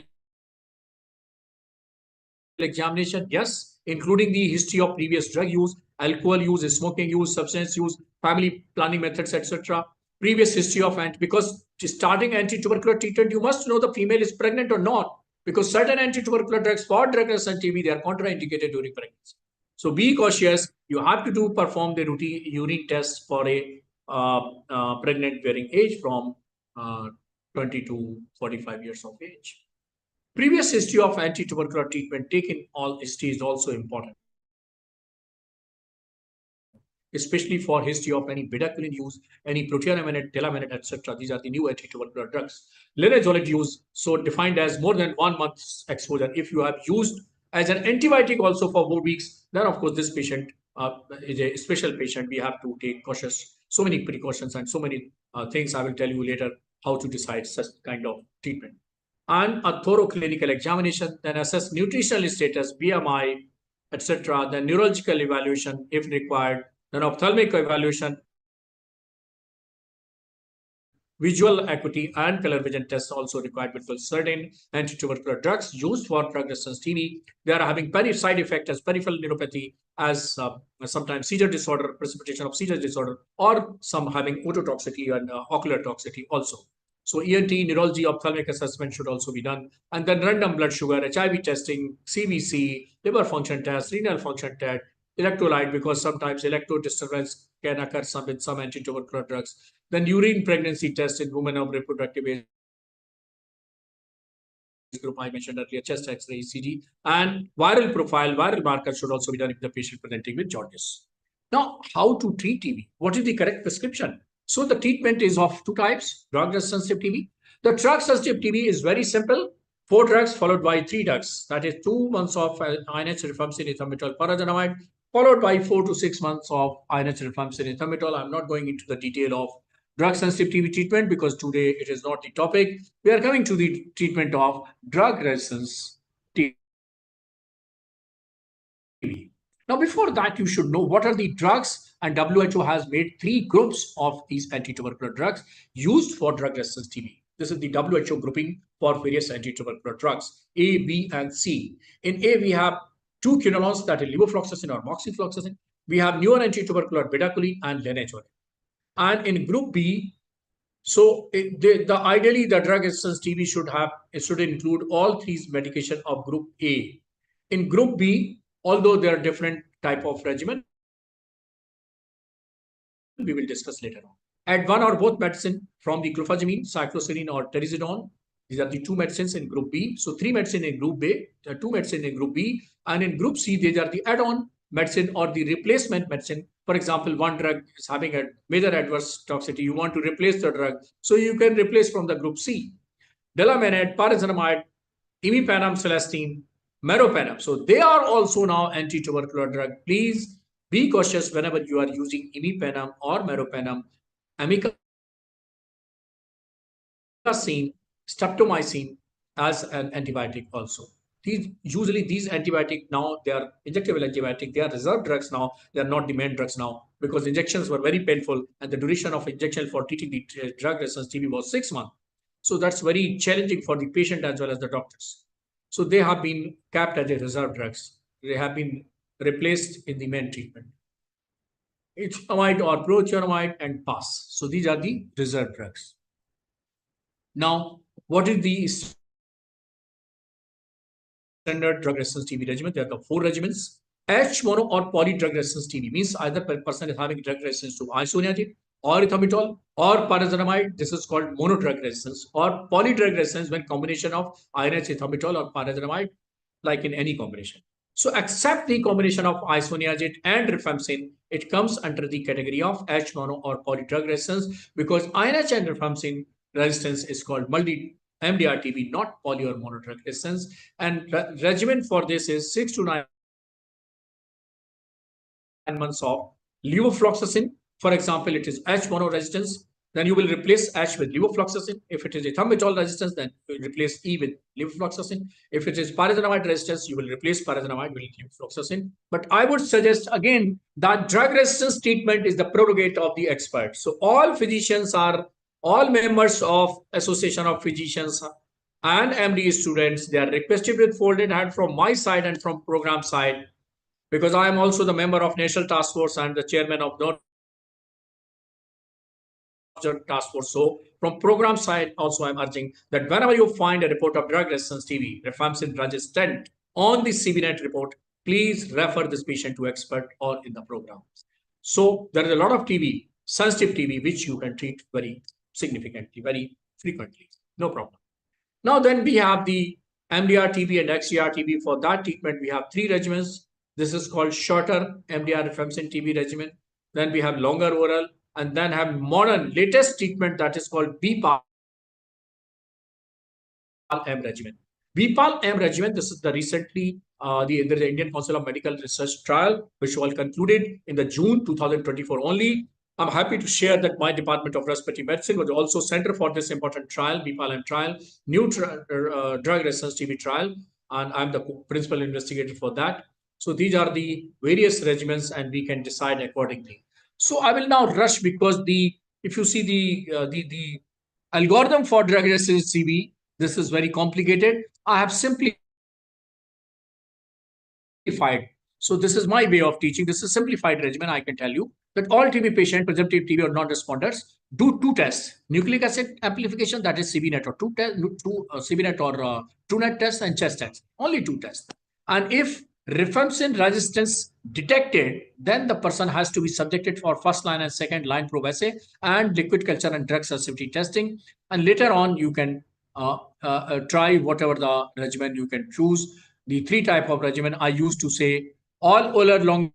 examination, yes, including the history of previous drug use, alcohol use, smoking use, substance use, family planning methods, etc. Previous history of because starting anti-tubercular treatment, you must know the female is pregnant or not, because certain anti-tubercular drugs for drug resistant TB, they are contraindicated during pregnancy. So be cautious. You have to perform the routine urine test for a pregnant bearing age from 20 to 45 years of age. Previous history of anti-tubercular treatment taken all history is also important, especially for history of any bedaquiline use, any proteaminate, delaminate, etc. These are the new anti-tubercular drugs. Linezolid use, so defined as more than 1 month's exposure. If you have used as an antibiotic also for 4 weeks, then of course this patient is a special patient. We have to take cautious, so many precautions and so many things I will tell you later how to decide such kind of treatment. And a thorough clinical examination, then assess nutritional status, BMI, etc. Then neurological evaluation if required, then ophthalmic evaluation, visual acuity and color vision tests also required because certain anti-tubercular drugs used for drug-resistant TB, they are having very side effect as peripheral neuropathy, as sometimes seizure disorder, precipitation of seizure disorder, or some having ototoxicity and ocular toxicity also. So ENT, neurology, ophthalmic assessment should also be done. And then random blood sugar, HIV testing, CBC, liver function test, renal function test, electrolyte, because sometimes electro disturbance can occur with some anti-tubercular drugs. Then urine pregnancy test in women of reproductive age group I mentioned earlier, chest X-ray, ECG, and viral profile, viral markers should also be done if the patient presenting with jaundice. Now, how to treat TB? What is the correct prescription? So the treatment is of two types, drug-sensitive TB. The drug-sensitive TB is very simple, 4 drugs followed by 3 drugs. That is 2 months of INH rifampicin ethametol pyrazinamide, followed by 4 to 6 months of INH rifampicin ethametol. I'm not going into the detail of drug-sensitive TB treatment because today it is not the topic. We are coming to the treatment of drug-resistant TB. Now, before that, you should know what are the drugs, and WHO has made 3 groups of these anti-tubercular drugs used for drug-resistant TB. This is the WHO grouping for various anti-tubercular drugs, A, B, and C. In A, we have 2 quinolones, that is levofloxacin or moxifloxacin. We have newer anti-tubercular bedaquiline and linezolid. And in group B, so ideally the drug-resistant TB should include all 3 medication of group A. In group B, although there are different type of regimen, we will discuss later on. Add 1 or both medicine from the clofazimine, cycloserine, or terizidone. These are the 2 medicines in group B. So 3 medicine in group B, 2 medicine in group B, and in group C, these are the add-on medicine or the replacement medicine. For example, one drug is having a major adverse toxicity. You want to replace the drug, so you can replace from the group C. Delamanid, pyrazinamide, imipenem, celestine, meropenem. So they are also now anti-tubercular drug. Please be cautious whenever you are using imipenem or meropenem, amikacin, streptomycin as an antibiotic also. Usually these antibiotic now, they are injectable antibiotic. They are reserved drugs now. They are not the main drugs now because injections were very painful and the duration of injection for treating the drug-resistant TB was 6 months. So that's very challenging for the patient as well as the doctors. So they have been capped as a reserve drugs. They have been replaced in the main treatment. Ichneamide or prochionamide and PAS. So these are the reserve drugs. Now, what is the standard drug-resistant TB regimen? There are 4 regimens. H mono or poly drug-resistant TB means either person is having drug resistance to isoniazid or ethametol or pyrazinamide. This is called monodrug resistance, or polydrug resistance when combination of INH, ethametol, or pyrazinamide, like in any combination. So except the combination of isoniazid and rifampicin, it comes under the category of H mono or polydrug resistance because INH and rifampicin resistance is called multi-MDR TB, not poly or monodrug resistance. And regimen for this is 6 to 9 months of levofloxacin. For example, it is H mono resistance, then you will replace H with levofloxacin. If it is ethametol resistance, then you will replace E with levofloxacin. If it is pyrazinamide resistance, you will replace pyrazinamide with levofloxacin. But I would suggest again that drug resistance treatment is the prerogative of the expert. So all physicians are, all members of Association of Physicians and MD students, they are requested with folded hand from my side and from program side, because I am also the member of National Task Force and the chairman of the Task Force. So from program side also I'm urging that whenever you find a report of drug resistance TB, rifampicin resistant on the CBNet report, please refer this patient to expert or in the program. So there is a lot of TB, sensitive TB, which you can treat very significantly, very frequently, no problem. Now then we have the MDR TB and XDR TB. For that treatment, we have 3 regimens. This is called shorter MDR rifampicin TB regimen. Then we have longer oral, and then have modern latest treatment that is called BPAL-M regimen. BPAL-M regimen, this is the recently, there is an Indian Council of Medical Research trial, which was concluded in the June 2024 only. I'm happy to share that my Department of Respiratory Medicine was also center for this important trial, BPAL-M trial, new drug resistance TB trial, and I'm the principal investigator for that. So these are the various regimens and we can decide accordingly. So I will now rush because if you see the algorithm for drug-resistant TB, this is very complicated. I have simplified. So this is my way of teaching. This is simplified regimen. I can tell you that all TB patients, presumptive TB or non-responders, do two tests: nucleic acid amplification, that is CBNet or CBNet or TrueNet test, and chest test. Only two tests. And if rifampicin resistance detected, then the person has to be subjected for first line and second line probe assay and liquid culture and drug sensitivity testing. And later on, you can try whatever the regimen you can choose. The three type of regimen I used to say: all oral longer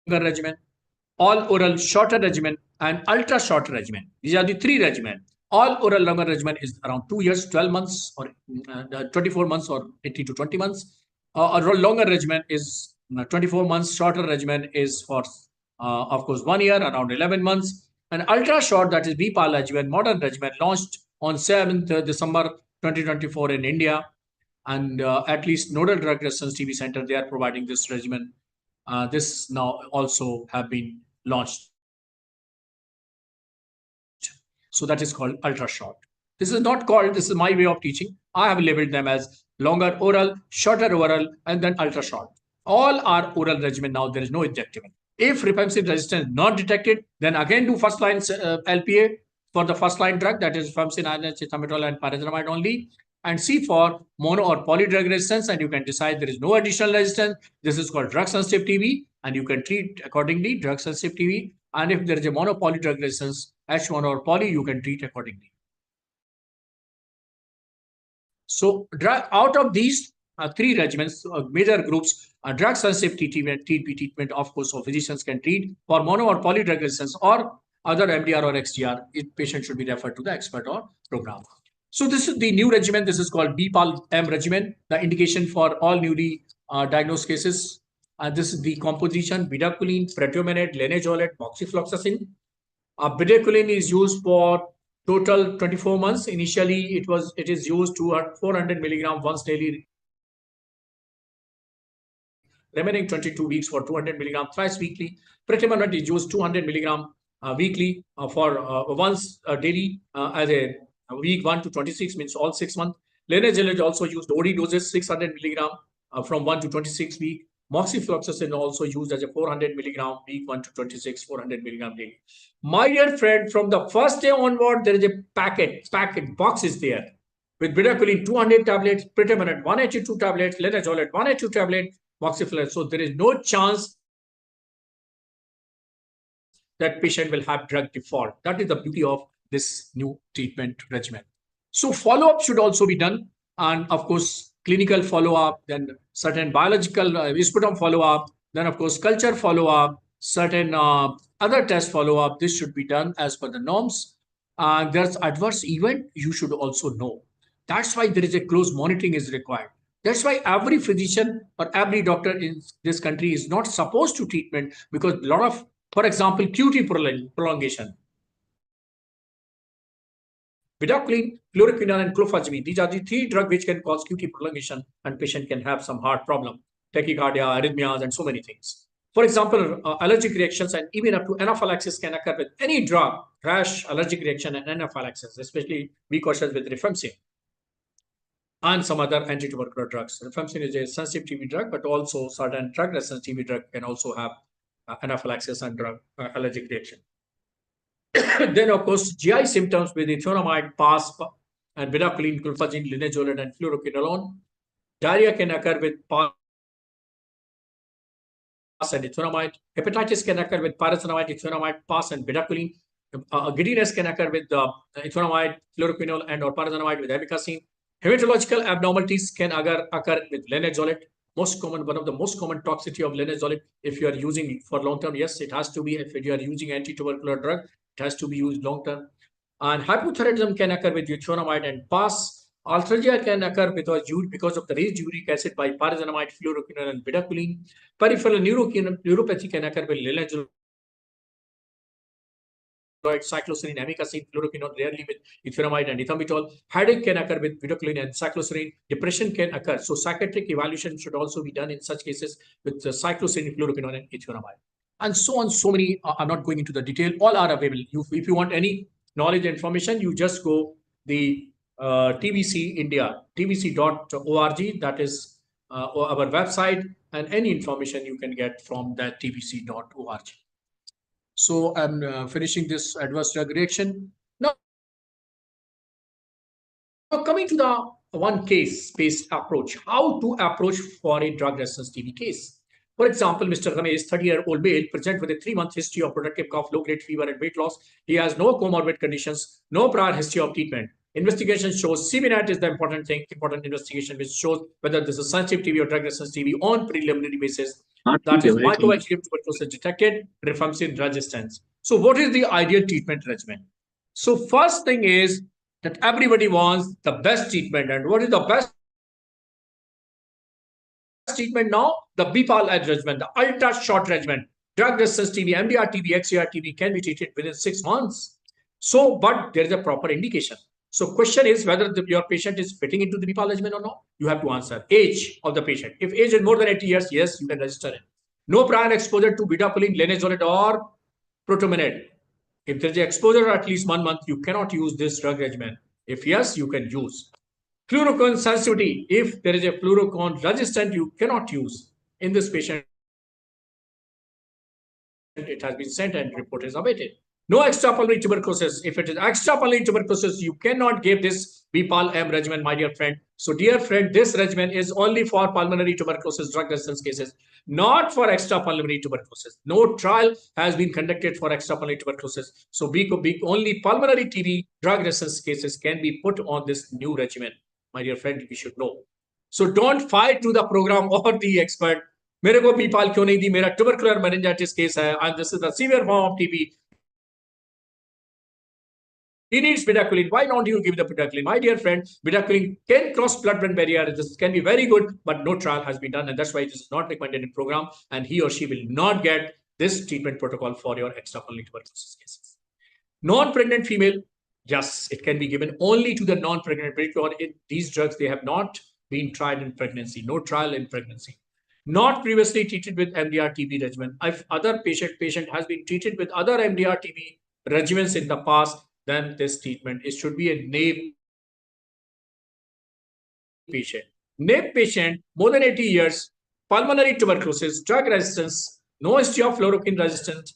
regimen, all oral shorter regimen, and ultra short regimen. These are the three regimen. All oral longer regimen is around 2 years, 12 months, or 24 months, or 18 to 20 months. A longer regimen is 24 months. Shorter regimen is for, of course, 1 year, around 11 months. And ultra short, that is BPAL regimen, modern regimen, launched on 7th December 2024 in India. And at least Nodal Drug Resistance TB Center, they are providing this regimen. This now also have been launched. So that is called ultra short. This is not called, this is my way of teaching. I have labeled them as longer oral, shorter oral, and then ultra short. All are oral regimen now. There is no injectable. If rifampicin resistance not detected, then again do first line LPA for the first line drug, that is rifampicin, ethambutol, and pyrazinamide only. And C for mono or poly drug resistance, and you can decide there is no additional resistance. This is called drug sensitive TB, and you can treat accordingly drug sensitive TB. And if there is a mono poly drug resistance, H1 or poly, you can treat accordingly. So out of these three regimens, major groups, drug sensitive TB treatment, of course, so physicians can treat for mono or poly drug resistance or other MDR or XDR. Patient should be referred to the expert or program. So this is the new regimen. This is called BPAL-M regimen, the indication for all newly diagnosed cases. This is the composition: bedaquiline, pretomanid, linezolid, moxifloxacin. Bedaquiline is used for total 24 months. Initially, it is used to 400 milligram once daily, remaining 22 weeks for 200 milligram thrice weekly. Pretomanid is used 200 milligram weekly for once daily as a week 1 to 26, means all 6 months. Linezolid also used OD doses 600 milligram from 1 to 26 week. Moxifloxacin also used as a 400 milligram week 1 to 26, 400 milligram daily. My dear friend, from the first day onward, there is a packet box is there with bedaquiline 200 tablets, pretomanid 182 tablets, linezolid 182 tablets, moxifloxacin. So there is no chance that patient will have drug default. That is the beauty of this new treatment regimen. So follow-up should also be done, and of course clinical follow-up, then certain biological sputum follow-up, then of course culture follow-up, certain other test follow-up. This should be done as per the norms. There's adverse event, you should also know. That's why there is a close monitoring is required. That's why every physician or every doctor in this country is not supposed to treatment, because a lot of, for example, QT prolongation. Bedaquiline, fluoroquinol, and clofazimine. These are the three drugs which can cause QT prolongation, and patient can have some heart problem, tachycardia, arrhythmias, and so many things. For example, allergic reactions and even up to anaphylaxis can occur with any drug, rash, allergic reaction, and anaphylaxis, especially we caution with rifampicin and some other anti-tubercular drugs. Rifampicin is a sensitive TB drug, but also certain drug-resistant TB drug can also have anaphylaxis and drug allergic reaction. Then, of course, GI symptoms with ethionamide, PAS, and bedaquiline, clofazimine, linezolid, and fluoroquinolone. Diarrhea can occur with PAS and ethionamide. Hepatitis can occur with pyrazinamide, ethionamide, PAS, and bedaquiline. Giddiness can occur with ethionamide, fluoroquinol, and or pyrazinamide with amikacin. Hematological abnormalities can occur with linezolid. Most common, one of the most common toxicity of linezolid, if you are using for long term, yes, it has to be. If you are using anti-tubercular drug, it has to be used long term. And hypothyroidism can occur with ethionamide and PAS. Arthralgia can occur because of the raised uric acid by pyrazinamide, fluoroquinol, and bedaquiline. Peripheral neuropathy can occur with linezolid, cycloserine, amikacin, fluoroquinol, rarely with ethionamide and ethambutol. Headache can occur with bedaquiline and cycloserine. Depression can occur. So psychiatric evaluation should also be done in such cases with cycloserine, fluoroquinol, and ethionamide. And so on, so many. I'm not going into the detail. All are available. If you want any knowledge and information, you just go the TBC India, tbc.org, that is our website, and any information you can get from that tbc.org. So I'm finishing this adverse drug reaction. Now coming to the one case-based approach, how to approach for a drug-resistant TB case. For example, Mr. Ramesh, 30-year-old male, present with a 3-month history of productive cough, low-grade fever, and weight loss. He has no comorbid conditions, no prior history of treatment. Investigation shows CBNAT is the important investigation, which shows whether this is sensitive TB or drug-resistant TB on preliminary basis. That is mycobacterium tuberculosis detected, rifampicin resistance. So what is the ideal treatment regimen? So first thing is that everybody wants the best treatment. And what is the best treatment now? The BPAL regimen, the ultra short regimen. Drug-resistant TB, MDR TB, XDR TB can be treated within 6 months. So, but there is a proper indication. So question is whether your patient is fitting into the BPAL regimen or not. You have to answer. Age of the patient. If age is more than 80 years, yes, you can register it. No prior exposure to bedaquiline, linezolid, or protominate. If there is exposure at least 1 month, you cannot use this drug regimen. If yes, you can use. Fluoroquine sensitivity. If there is a fluoroquine resistant, you cannot use. In this patient, it has been sent and report is awaited. No extrapulmonary tuberculosis. If it is extrapulmonary tuberculosis, you cannot give this BPAL-M regimen, my dear friend. So, dear friend, this regimen is only for pulmonary tuberculosis drug resistance cases, not for extrapulmonary tuberculosis. No trial has been conducted for extrapulmonary tuberculosis. So, only pulmonary TB drug resistance cases can be put on this new regimen. My dear friend, we should know. So, don't fight to the program or the expert. मेरे को BPAL क्यों नहीं दी? मेरा tubercular meningitis case है, and this is a severe form of TB. He needs bedaquiline. Why don't you give the bedaquiline? My dear friend, bedaquiline can cross blood-brain barrier. This can be very good, but no trial has been done, and that's why it is not recommended in program, and he or she will not get this treatment protocol for your extrapulmonary tuberculosis cases. Non-pregnant female, yes, it can be given only to the non-pregnant because these drugs, they have not been tried in pregnancy, no trial in pregnancy. Not previously treated with MDR TB regimen. If other patient has been treated with other MDR TB regimens in the past, then this treatment, it should be a NAPE patient. NAPE patient, more than 80 years, pulmonary tuberculosis, drug resistance, no history of fluoroquine resistance,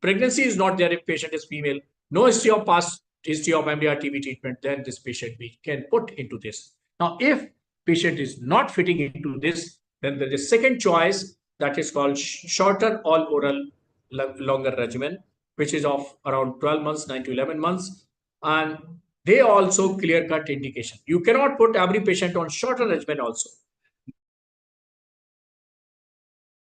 pregnancy is not there if patient is female, no history of past history of MDR TB treatment, then this patient we can put into this. Now, if patient is not fitting into this, then there is a second choice that is called shorter all oral longer regimen, which is of around 12 months, 9 to 11 months. And they also clear-cut indication. You cannot put every patient on shorter regimen also.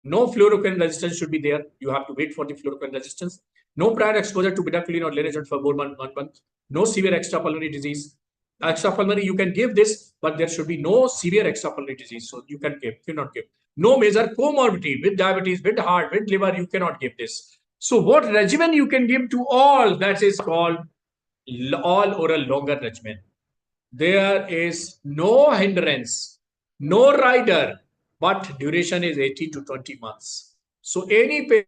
No fluoroquine resistance should be there. You have to wait for the fluoroquine resistance. No prior exposure to bedaquiline or linezolid for more than 1 month. No severe extrapulmonary disease. Extrapulmonary, you can give this, but there should be no severe extrapulmonary disease. So you can give, cannot give. No major comorbidity with diabetes, with heart, with liver, you cannot give this. So what regimen you can give to all? That is called all oral longer regimen. There is no hindrance, no rider, but duration is 18 to 20 months. So any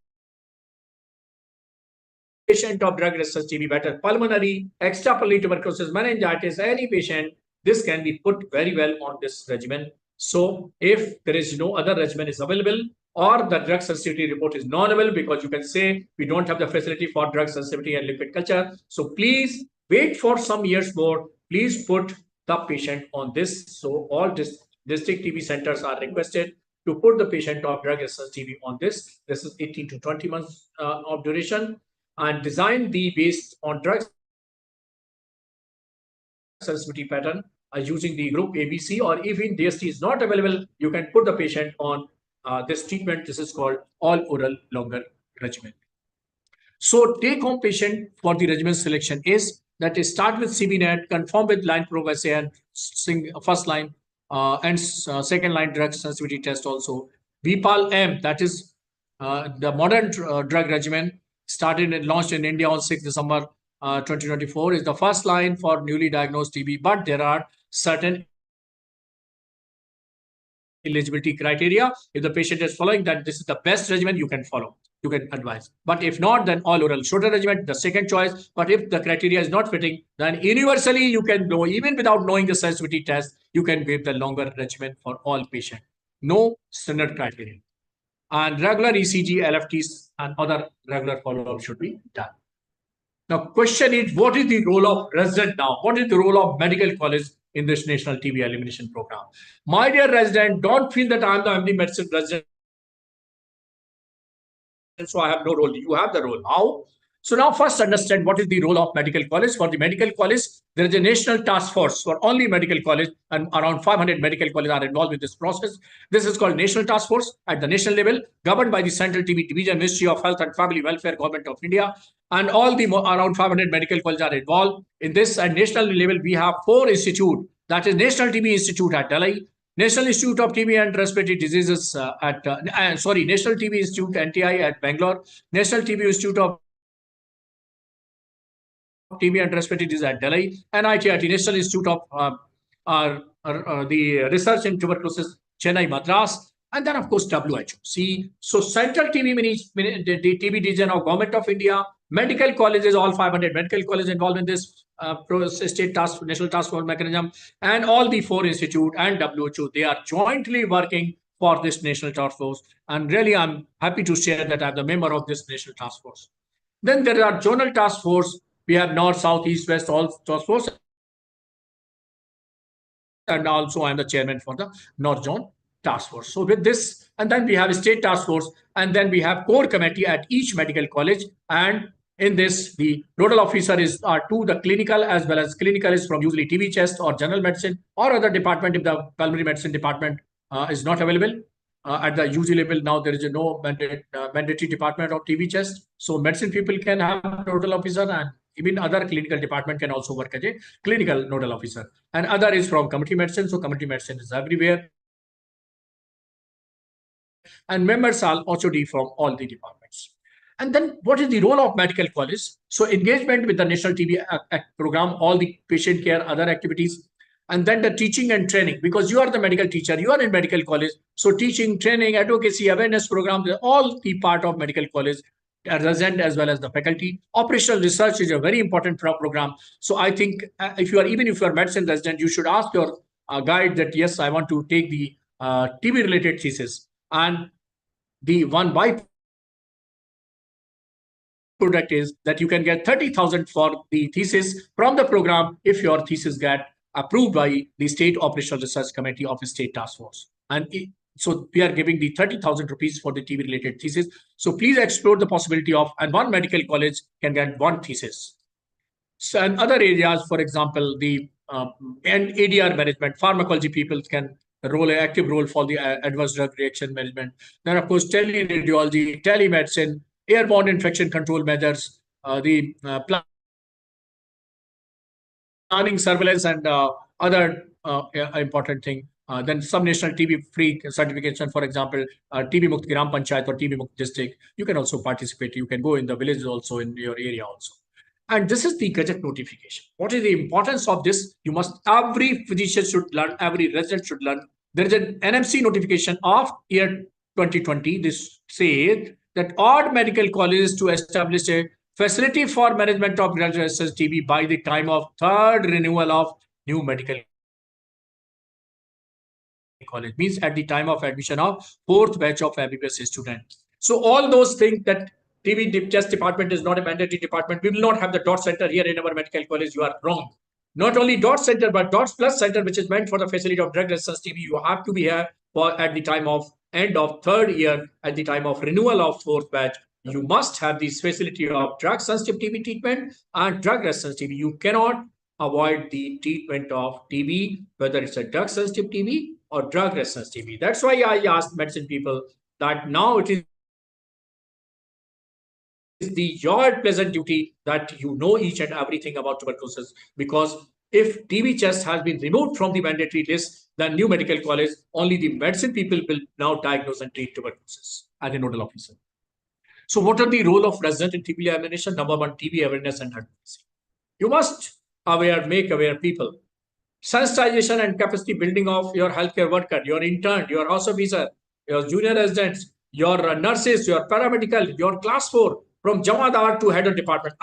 patient of drug resistant TB, better pulmonary, extrapulmonary tuberculosis, meningitis, any patient, this can be put very well on this regimen. So if there is no other regimen is available, or the drug sensitivity report is non-available, because you can say we don't have the facility for drug sensitivity and liquid culture. So please wait for some years more. Please put the patient on this. So all district TB centers are requested to put the patient of drug resistant TB on this. This is 18 to 20 months of duration, and design the based on drug sensitivity pattern using the group ABC, or even DST is not available, you can put the patient on this treatment. This is called all oral longer regimen. So take home patient for the regimen selection is that is start with CBNAT, confirm with line progress and first line and second line drug sensitivity test also. BPAL-M, that is the modern drug regimen, started and launched in India on 6 December 2024, is the first line for newly diagnosed TB, but there are certain eligibility criteria. If the patient is following that, this is the best regimen you can follow. you can advise. But if not, then all oral shorter regimen, the second choice. But if the criteria is not fitting, then universally you can know, even without knowing the sensitivity test, you can give the longer regimen for all patients. No standard criteria. And regular ECG, LFTs, and other regular follow-up should be done. Now, question is, what is the role of resident now? What is the role of medical college in this national TB elimination program? My dear resident, don't feel that I'm the MD medicine resident, so I have no role. You have the role. How? So now first understand what is the role of medical college. For the medical college, there is a national task force for only medical college, and around 500 medical colleges are involved with this process. This is called National Task Force at the national level, governed by the Central TB Division, Ministry of Health and Family Welfare, Government of India. And all the around 500 medical colleges are involved in this. At national level, we have 4 institutes. That is National TB Institute at Delhi, National Institute of TB and Respiratory Diseases National TB Institute NTI at Bangalore, National TB Institute of TB and Respiratory Disease at Delhi, NITIT, National Institute of the Research in Tuberculosis, Chennai, Madras, and then of course WHO. See, so Central TB the TB Division of Government of India, medical colleges, all 500 medical colleges involved in this national task force mechanism, and all the 4 institutes and WHO, they are jointly working for this national task force. And really, I'm happy to share that I'm the member of this national task force. Then there are zonal task force. We have North, South, East, West, all task force. And also I'm the chairman for the North Zone task force. So with this, and then we have a state task force, and then we have core committee at each medical college. And in this, the nodal officer are 2, the clinical as well as clinical is from usually TB chest or general medicine or other department if the pulmonary medicine department is not available. At the UG level, now there is no mandatory department of TB chest. So medicine people can have nodal officer, and even other clinical department can also work as a clinical nodal officer. And other is from community medicine. So community medicine is everywhere. And members are also from all the departments. And then what is the role of medical college? So engagement with the National TB program, all the patient care, other activities, and then the teaching and training, because you are the medical teacher, you are in medical college. So teaching, training, advocacy, awareness programs, all the part of medical college, resident as well as the faculty. Operational research is a very important program. So I think if you are medicine resident, you should ask your guide that, yes, I want to take the TB related thesis. And the one byproduct is that you can get 30,000 for the thesis from the program if your thesis get approved by the State Operational Research Committee of the State Task Force. And so we are giving the 30,000 rupees for the TB related thesis. So please explore the possibility of, and one medical college can get 1 thesis. So in other areas, for example, the and ADR management, pharmacology people can role an active role for the adverse drug reaction management. Then of course, teleradiology, telemedicine, airborne infection control measures, the planning, surveillance, and other important thing. Then some national TB-free certification, for example, TB Mukt Gram Panchayat or TB Mukt district. You can also participate. You can go in the villages also, in your area also. And this is the Gazette notification. What is the importance of this? Every physician should learn, every resident should learn. There is an NMC notification of year 2020. This says that all medical colleges to establish a facility for management of graduate TB by the time of 3rd renewal of new medical college, means at the time of admission of 4th batch of MBBS students. So all those things that TB test department is not a mandatory department, we will not have the DOT center here in our medical college. You are wrong. Not only DOT center, but DOT plus center, which is meant for the facility of drug resistance TB. You have to be here for at the time of end of 3rd year, at the time of renewal of 4th batch. You must have this facility of drug sensitive TB treatment and drug resistance TB. You cannot avoid the treatment of TB, whether it's a drug sensitive TB or drug resistance TB. That's why I asked medicine people that now it is your pleasant duty that you know each and everything about tuberculosis, because if TB chest has been removed from the mandatory list, then new medical college, only the medicine people will now diagnose and treat tuberculosis as a nodal officer. So what are the role of resident in TB elimination? Number 1, TB awareness and advocacy. You must make aware people. Sensitization and capacity building of your healthcare worker, your intern, your house officer, your junior residents, your nurses, your paramedical, your class 4, from Jamadar to head of department.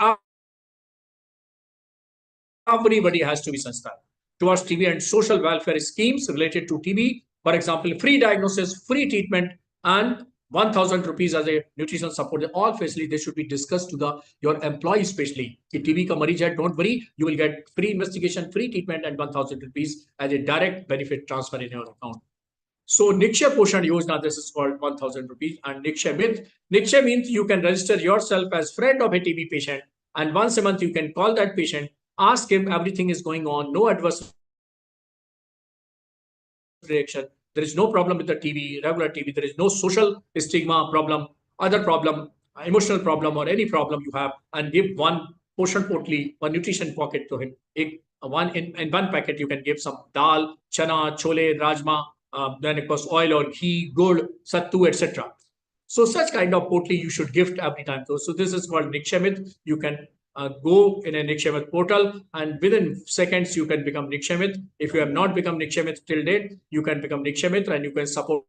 Everybody has to be sensitized towards TB and social welfare schemes related to TB. For example, free diagnosis, free treatment, and 1,000 rupees as a nutritional support. All facilities, they should be discussed to your employees, especially. If TB ka marij hai, don't worry, you will get free investigation, free treatment, and 1,000 rupees as a direct benefit transfer in your account. So Nikshay Poshan Yojana, this is called 1,000 rupees. And Nikshay means you can register yourself as friend of a TB patient, and once a month you can call that patient, ask him everything is going on, no adverse reaction. There is no problem with the TB, regular TB. There is no social stigma problem, other problem, emotional problem, or any problem you have, and give one Poshan Potli, one nutrition pocket to him. In one packet, you can give some dal, chana, chole, rajma, then of course oil or ghee, gold, sattu, etc. So such kind of potli you should gift every time. So this is called Nikshamit. You can go in a Nikshamit portal, and within seconds you can become Nikshamit. If you have not become Nikshamit till date, you can become Nikshamit, and you can support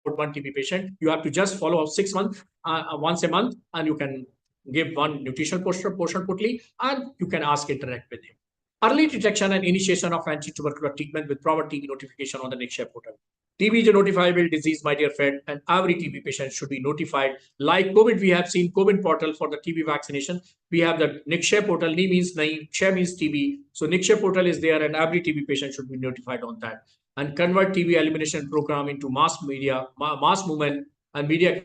one TB patient. You have to just follow up 6 months, once a month, and you can give one nutrition portion potli, and you can ask interact with him. Early detection and initiation of anti-tubercular treatment with proper TB notification on the Nikshay portal. TB is a notifiable disease, my dear friend, and every TB patient should be notified. Like COVID, we have seen COVID portal for the TB vaccination. We have the Nikshay portal. Ni means nahi, Kshay means TB. So Nikshay portal is there, and every TB patient should be notified on that. And convert TB elimination program into mass media, mass movement, and media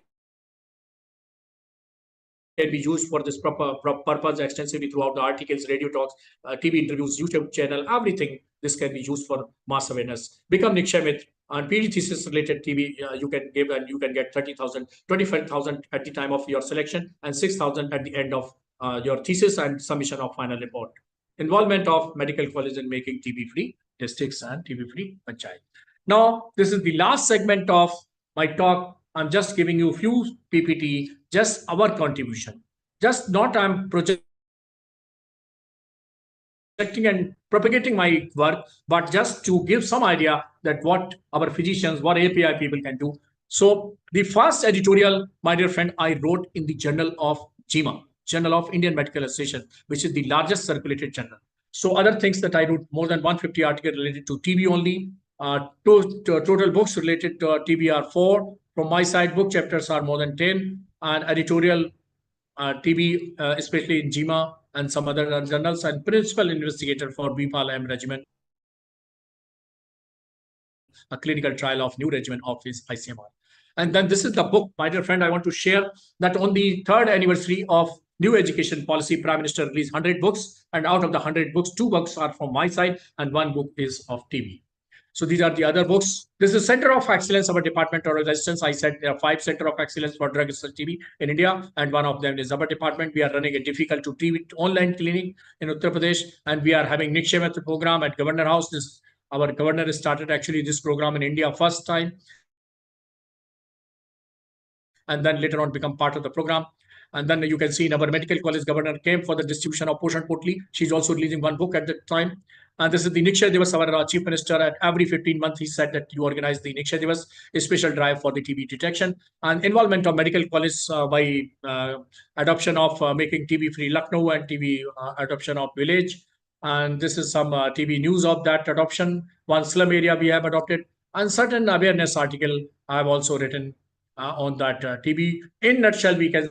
can be used for this purpose extensively throughout the articles, radio talks, TV interviews, YouTube channel, everything. This can be used for mass awareness. Become Nikshamit. On PhD thesis related TB, you can give, and you can get 30,000, 25,000 at the time of your selection, and 6,000 at the end of your thesis and submission of final report. Involvement of medical college in making TB-free districts and TB-free panchayat. Now, this is the last segment of my talk. I'm just giving you a few PPT, just our contribution. Just not I'm projecting and propagating my work, but just to give some idea that what our physicians, what API people can do. So the first editorial, my dear friend, I wrote in the Journal of JIMA, Journal of Indian Medical Association, which is the largest circulated journal. So other things that I wrote, more than 150 articles related to TB only. Total books related to TB are 4. From my side, book chapters are more than 10. And editorial TB, especially in JIMA and some other journals, and principal investigator for Bipal M regimen, a clinical trial of new regimen of his ICMR. And then this is the book, my dear friend, I want to share that on the 3rd anniversary of New Education Policy, Prime Minister released 100 books, and out of the 100 books, 2 books are from my side, and 1 book is of TB. So these are the other books. This is Center of Excellence, our Department of Resistance. I said there are 5 Center of Excellence for drug resistant TB in India, and one of them is our department. We are running a difficult to treat online clinic in Uttar Pradesh, and we are having Nikshay program at Governor House. Our governor started actually this program in India first time, and then later on become part of the program. And then you can see in our medical college, governor came for the distribution of Poshan Potli. She's also releasing 1 book at that time. And this is the Nikshay Divas, our chief minister. At every 15 months, he said that you organize the Nikshay Divas, a special drive for the TB detection, and involvement of medical college by adoption of making TB-free Lucknow and TB adoption of village. And this is some TB news of that adoption. One slum area we have adopted, and certain awareness article I have also written on that TB. In nutshell, we can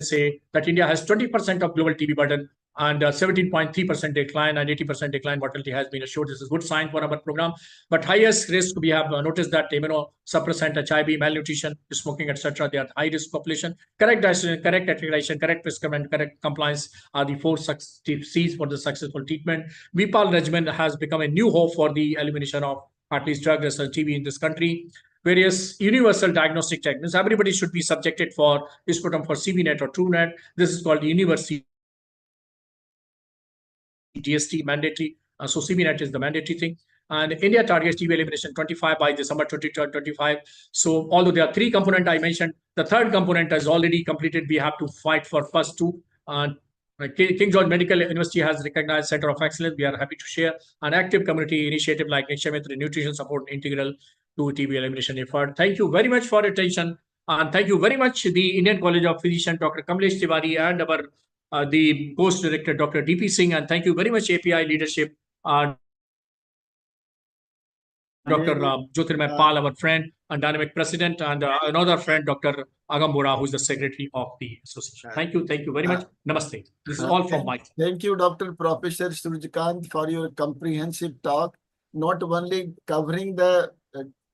say that India has 20% of global TB burden, and 17.3% decline and 80% decline mortality has been assured. This is a good sign for our program. But highest risk, we have noticed that immunosuppressant, HIV, malnutrition, smoking, etc. They are high risk population. Correct dietitian, correct accreditation, correct prescription, correct compliance are the 4 C's for the successful treatment. Bipal regimen has become a new hope for the elimination of at least drug resistant TB in this country. Various universal diagnostic techniques. Everybody should be subjected for sputum for CBNet or TrueNet. This is called universal DST mandatory. So CBNet is the mandatory thing. And India targets TB elimination 25 by December 2025. So although there are 3 components I mentioned, the 3rd component is already completed. We have to fight for first 2. King George Medical University has recognized Center of Excellence. We are happy to share an active community initiative like Nishamitra Nutrition Support integral to TB elimination effort. Thank you very much for your attention. And thank you very much the Indian College of Physicians, Dr. Kamlesh Tiwari, and our the post director, Dr. DP Singh. And thank you very much API leadership, Dr. Jyotirmay Pal, our friend and dynamic president, and another friend, Dr. Agambora, who is the secretary of the association. Thank you very much. Namaste. This is all from my side. Thank you, Dr. Professor Surjikant, for your comprehensive talk, not only covering the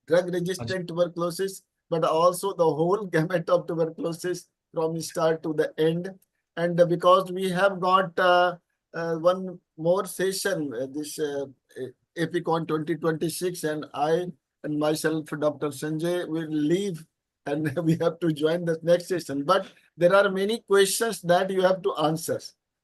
drug-resistant tuberculosis, but also the whole gamut of tuberculosis from start to the end. And because we have got one more session, this APCON 2026, and I and myself, Dr. Sanjay, will leave and we have to join the next session. But there are many questions that you have to answer.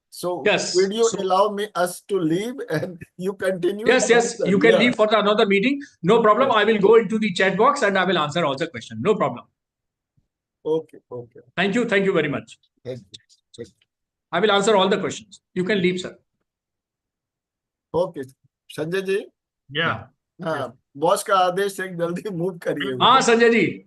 So Yes. will you allow us to leave and you continue? Yes, you can leave for another meeting. No problem. I will go into the chat box and I will answer all the questions. No problem. Okay. Thank you very much. Thank you. I will answer all the questions. You can leave, sir. Okay. Sanjay ji, Yeah. हाँ, boss का आदेश है, जल्दी move करिए। हाँ संजय जी।